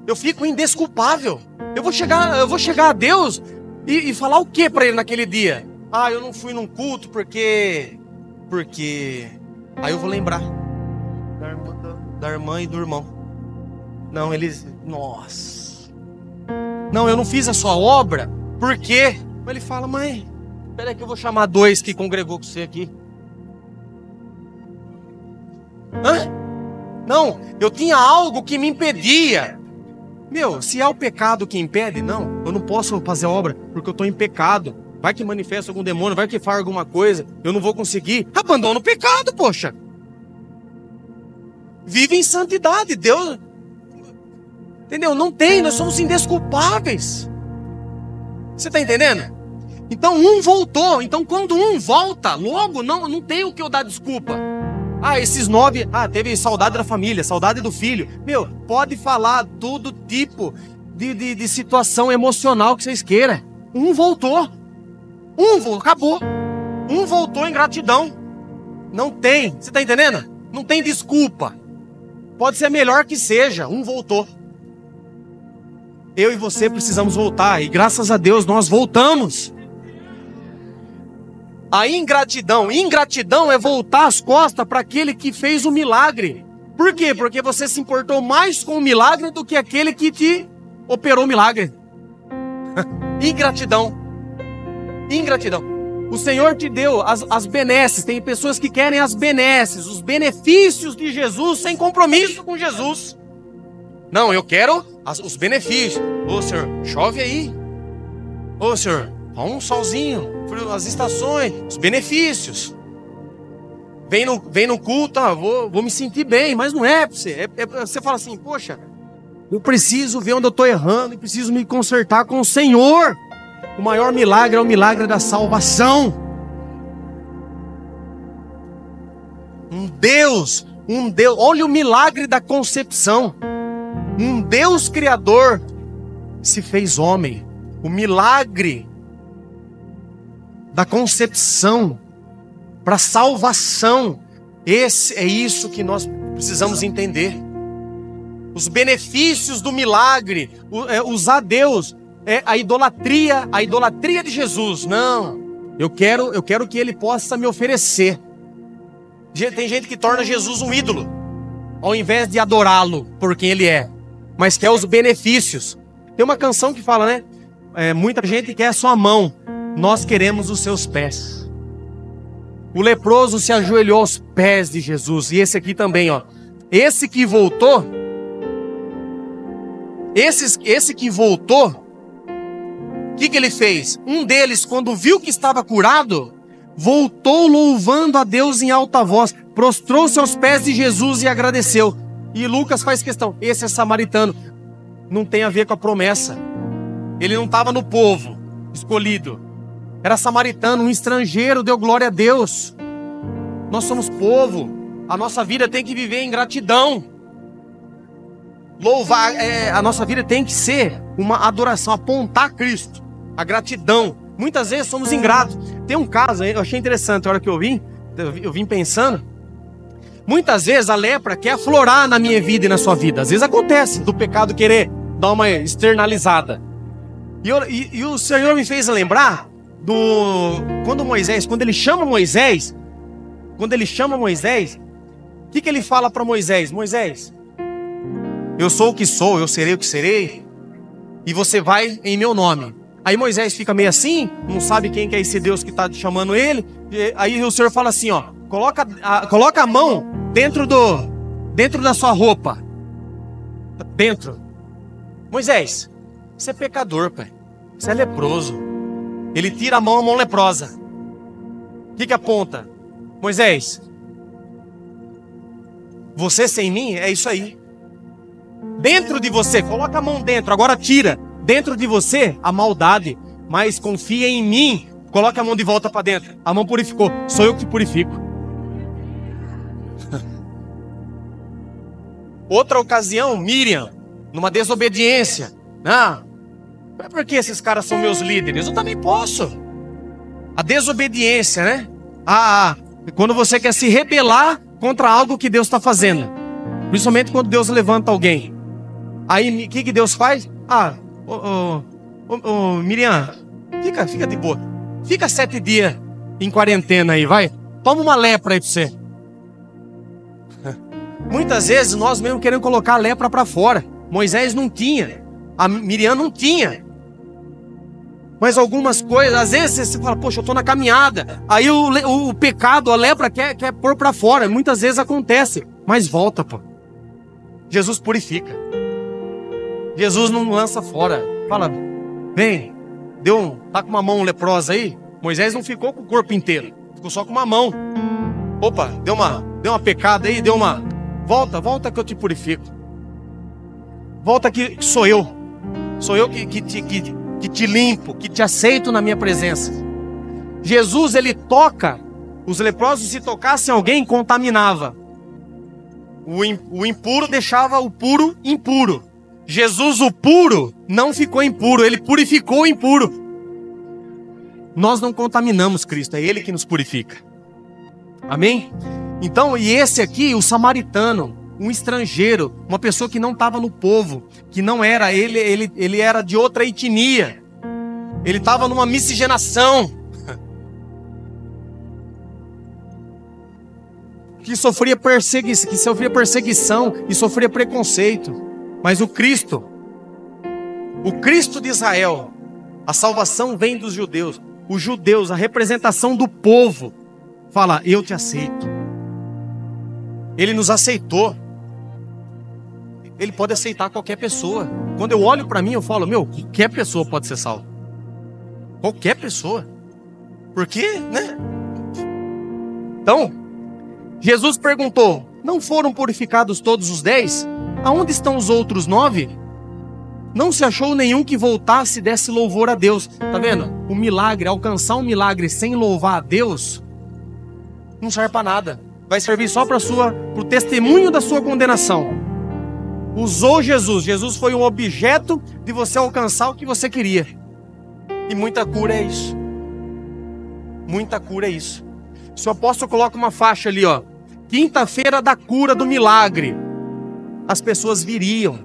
Eu fico indesculpável. Eu vou chegar a Deus e falar o que para Ele naquele dia? Ah, eu não fui num culto porque... Aí eu vou lembrar da irmã e do irmão. Não, eles... Nossa. Não, eu não fiz a sua obra. Por quê? Ele fala: mãe, espera aí que eu vou chamar 2 que congregou com você aqui. Hã? Não, eu tinha algo que me impedia. Meu, se é o pecado que impede, não, eu não posso fazer a obra porque eu estou em pecado. Vai que manifesta algum demônio, vai que faz alguma coisa, eu não vou conseguir. Abandona o pecado, poxa. Vive em santidade, Deus. Entendeu? Não tem, nós somos indesculpáveis. Você está entendendo? Então um voltou. Então quando um volta, logo não tem o que eu dar desculpa. Ah, esses 9, teve saudade da família, saudade do filho. Meu, pode falar todo tipo de situação emocional que vocês queiram. Um voltou. Acabou. Um voltou em gratidão. Não tem, você está entendendo? Não tem desculpa. Pode ser melhor que seja, um voltou. Eu e você precisamos voltar, e graças a Deus nós voltamos. A ingratidão é voltar as costas para aquele que fez o milagre. Por quê? Porque você se importou mais com o milagre do que aquele que te operou o milagre. Ingratidão. O Senhor te deu as benesses. Tem pessoas que querem as benesses, os benefícios de Jesus sem compromisso com Jesus. Não, eu quero os benefícios. Ô Senhor, chove aí. Ô Senhor, um solzinho, as estações, os benefícios. Vem no culto, vou me sentir bem, mas não é para você. Você fala assim, poxa, eu preciso ver onde eu estou errando e preciso me consertar com o Senhor. O maior milagre é o milagre da salvação. Um Deus, olha o milagre da concepção. Um Deus criador se fez homem. O milagre da concepção para salvação. É isso que nós precisamos entender. Os benefícios do milagre, usar Deus, a idolatria de Jesus. Não, eu quero que Ele possa me oferecer. Tem gente que torna Jesus um ídolo, ao invés de adorá-lo por quem Ele é, mas quer os benefícios. Tem uma canção que fala, né? Muita gente quer a sua mão, nós queremos os seus pés. O leproso se ajoelhou aos pés de Jesus. E esse aqui também, ó. Esse que voltou, o que ele fez? Um deles, quando viu que estava curado, voltou louvando a Deus em alta voz, prostrou-se aos pés de Jesus e agradeceu. E Lucas faz questão, esse é samaritano. Não tem a ver com a promessa. Ele não estava no povo escolhido. Era samaritano, um estrangeiro, deu glória a Deus. Nós somos povo. A nossa vida tem que viver em gratidão. Louvar, a nossa vida tem que ser uma adoração, apontar a Cristo. A gratidão. Muitas vezes somos ingratos. Tem um caso, eu achei interessante, a hora que eu vim pensando. Muitas vezes a lepra quer aflorar na minha vida e na sua vida. Às vezes acontece do pecado querer dar uma externalizada. E o Senhor me fez lembrar quando ele chama Moisés, o que ele fala para Moisés? Moisés, eu sou o que sou, eu serei o que serei, e você vai em meu nome. Aí Moisés fica meio assim, não sabe quem que é esse Deus que está chamando ele. Aí o Senhor fala assim, ó, coloca a mão dentro da sua roupa. Dentro. Moisés, você é pecador, pai. Você é leproso. Ele tira a mão leprosa. O que aponta? Moisés, você sem mim é isso aí. Dentro de você, coloca a mão dentro, agora tira. Dentro de você, a maldade. Mas confia em mim. Coloca a mão de volta para dentro. A mão purificou. Sou eu que te purifico. Outra ocasião, Miriam, numa desobediência. Não é porque esses caras são meus líderes. Eu também posso. A desobediência, né? Quando você quer se rebelar contra algo que Deus está fazendo. Principalmente quando Deus levanta alguém. Aí, o que Deus faz? Miriam, fica de boa. Fica 7 dias em quarentena aí, vai. Toma uma lepra aí pra você. Muitas vezes nós mesmo queremos colocar a lepra para fora. Moisés não tinha. A Miriam não tinha. Mas algumas coisas, às vezes você fala, poxa, eu estou na caminhada. Aí o pecado, a lepra quer pôr para fora. Muitas vezes acontece. Mas volta, pô. Jesus purifica. Jesus não lança fora. Fala, vem, tá com uma mão leprosa aí? Moisés não ficou com o corpo inteiro. Ficou só com uma mão. Opa, deu uma pecada aí, Volta que eu te purifico. Volta que sou eu. Sou eu que te limpo, que te aceito na minha presença. Jesus, ele toca. Os leprosos, se tocassem alguém, contaminava. O impuro deixava o puro impuro. Jesus, o puro, não ficou impuro. Ele purificou o impuro. nós não contaminamos Cristo, é Ele que nos purifica. Amém? Então, e esse aqui, o samaritano, um estrangeiro, uma pessoa que não estava no povo, que não era, ele era de outra etnia, ele estava numa miscigenação, que sofria perseguição e sofria preconceito. Mas o Cristo de Israel, a salvação vem dos judeus. Os judeus, a representação do povo, fala: eu te aceito. Ele nos aceitou. Ele pode aceitar qualquer pessoa. Quando eu olho para mim, eu falo: meu, qualquer pessoa pode ser salva. Qualquer pessoa. Por quê, né? Então, Jesus perguntou: não foram purificados todos os 10? Aonde estão os outros 9? Não se achou nenhum que voltasse e desse louvor a Deus. Tá vendo? O milagre, alcançar um milagre sem louvar a Deus, não serve para nada. Vai servir só para o testemunho da sua condenação. Usou Jesus. Jesus foi um objeto de você alcançar o que você queria. E muita cura é isso. Muita cura é isso. Se o apóstolo coloca uma faixa ali, ó, quinta-feira da cura, do milagre, as pessoas viriam.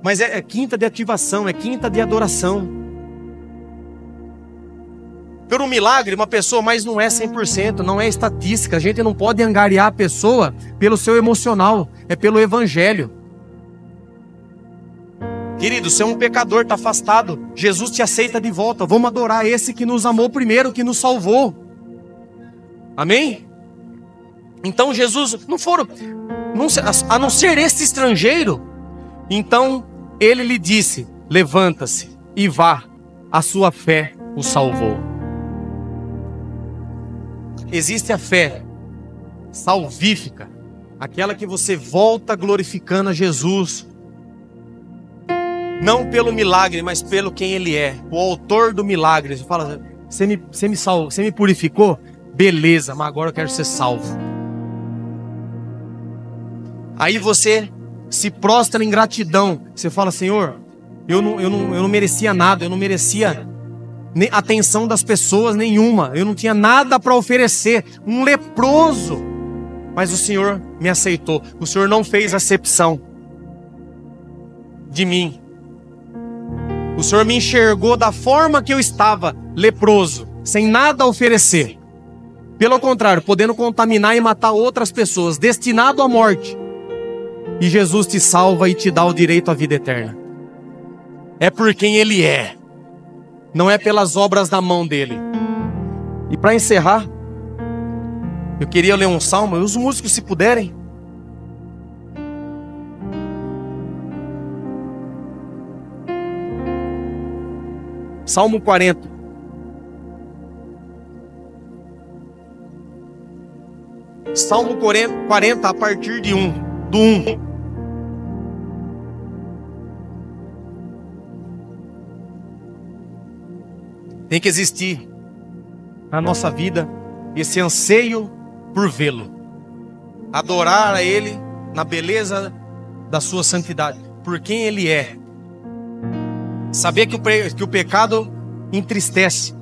Mas é quinta de ativação, é quinta de adoração. Por um milagre, uma pessoa, mas não é 100%, não é estatística. A gente não pode angariar a pessoa pelo seu emocional, é pelo evangelho. Querido, você é um pecador, está afastado, Jesus te aceita de volta. Vamos adorar esse que nos amou primeiro, que nos salvou. Amém? Então Jesus, a não ser esse estrangeiro, então ele lhe disse: levanta-se e vá, a sua fé o salvou. Existe a fé salvífica, aquela que você volta glorificando a Jesus, não pelo milagre, mas pelo quem Ele é, o autor do milagre. Você fala: você me purificou? Beleza, mas agora eu quero ser salvo. Aí você se prostra em gratidão. Você fala: Senhor, eu não merecia nada, eu não merecia atenção das pessoas nenhuma, eu não tinha nada para oferecer, um leproso, mas o Senhor me aceitou. O Senhor não fez acepção de mim. O Senhor me enxergou da forma que eu estava, leproso, sem nada a oferecer. Pelo contrário, podendo contaminar e matar outras pessoas, destinado à morte. E Jesus te salva e te dá o direito à vida eterna. É por quem Ele é, não é pelas obras da mão dele. E para encerrar, eu queria ler um salmo, e os músicos, se puderem. Salmo 40. Salmo 40 a partir do 1. Tem que existir na nossa vida esse anseio por vê-lo, adorar a Ele na beleza da sua santidade, por quem Ele é. Saber que o pecado entristece.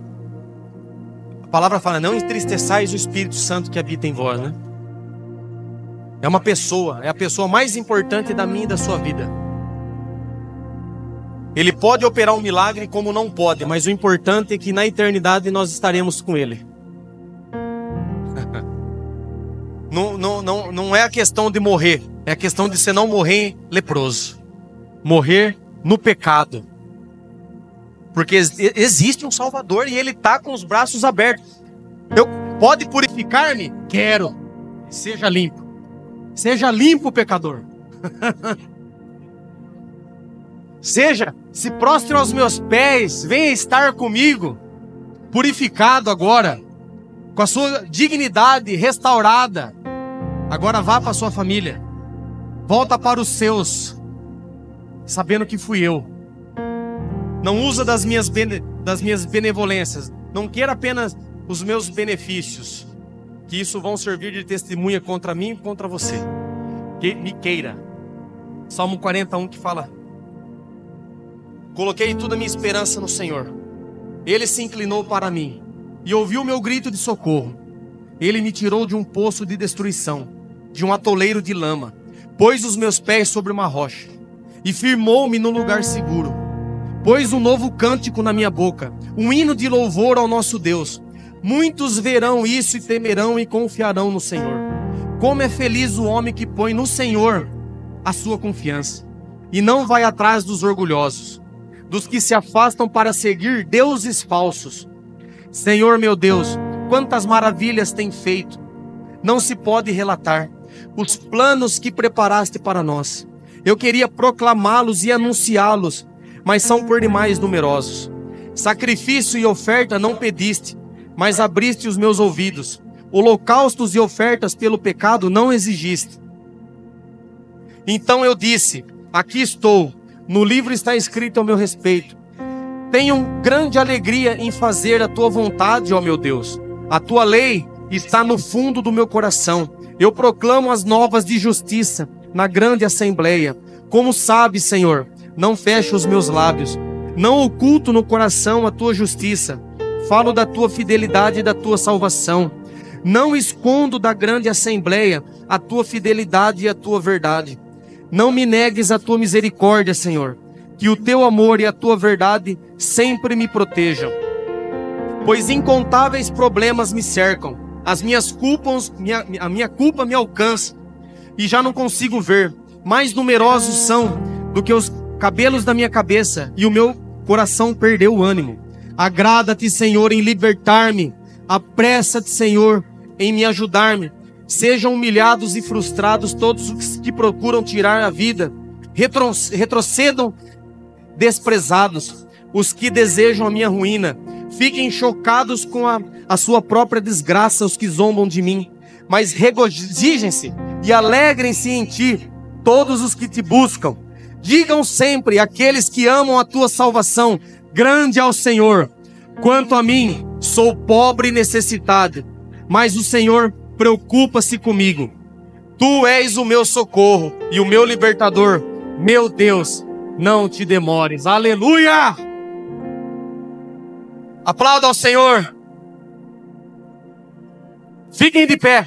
A palavra fala: não entristeçais o Espírito Santo que habita em vós, né? É uma pessoa, é a pessoa mais importante da minha e da sua vida. Ele pode operar um milagre como não pode, mas o importante é que na eternidade nós estaremos com Ele. Não é a questão de morrer, é a questão de você não morrer leproso, morrer no pecado. Porque existe um Salvador e Ele está com os braços abertos. Pode purificar-me? Quero. Seja limpo. Seja limpo, pecador. Se prostre aos meus pés, venha estar comigo, purificado agora, com a sua dignidade restaurada. Agora vá para a sua família, volta para os seus, sabendo que fui eu. Não usa das minhas benevolências, não queira apenas os meus benefícios, que isso vão servir de testemunha contra mim e contra você. Que me queira. Salmo 41 que fala: coloquei toda a minha esperança no Senhor. Ele se inclinou para mim e ouviu meu grito de socorro. Ele me tirou de um poço de destruição, de um atoleiro de lama, pôs os meus pés sobre uma rocha e firmou-me no lugar seguro. Pôs um novo cântico na minha boca, um hino de louvor ao nosso Deus. Muitos verão isso e temerão e confiarão no Senhor. Como é feliz o homem que põe no Senhor a sua confiança e não vai atrás dos orgulhosos, dos que se afastam para seguir deuses falsos. Senhor meu Deus, quantas maravilhas tem feito, não se pode relatar, os planos que preparaste para nós. Eu queria proclamá-los e anunciá-los, mas são por demais numerosos. Sacrifício e oferta não pediste, mas abriste os meus ouvidos. Holocaustos e ofertas pelo pecado não exigiste. Então eu disse: aqui estou, no livro está escrito ao meu respeito. Tenho grande alegria em fazer a tua vontade, ó meu Deus. A tua lei está no fundo do meu coração. Eu proclamo as novas de justiça na grande assembleia. Como sabes, Senhor, não fecho os meus lábios. Não oculto no coração a tua justiça. Falo da tua fidelidade e da tua salvação. Não escondo da grande assembleia a tua fidelidade e a tua verdade. Não me negues a tua misericórdia, Senhor. Que o teu amor e a tua verdade sempre me protejam. Pois incontáveis problemas me cercam. A minha culpa me alcança e já não consigo ver. Mais numerosos são do que os cabelos da minha cabeça e o meu coração perdeu o ânimo. Agrada-te, Senhor, em libertar-me. Apressa-te, Senhor, em me ajudar-me. Sejam humilhados e frustrados todos os que procuram tirar a vida. Retrocedam desprezados os que desejam a minha ruína. Fiquem chocados com a sua própria desgraça os que zombam de mim. Mas regozijem-se e alegrem-se em ti todos os que te buscam. Digam sempre aqueles que amam a tua salvação: grande é o Senhor. Quanto a mim, sou pobre e necessitado, mas o Senhor preocupa-se comigo. Tu és o meu socorro e o meu libertador. Meu Deus, não te demores. Aleluia! Aplauda ao Senhor. Fiquem de pé.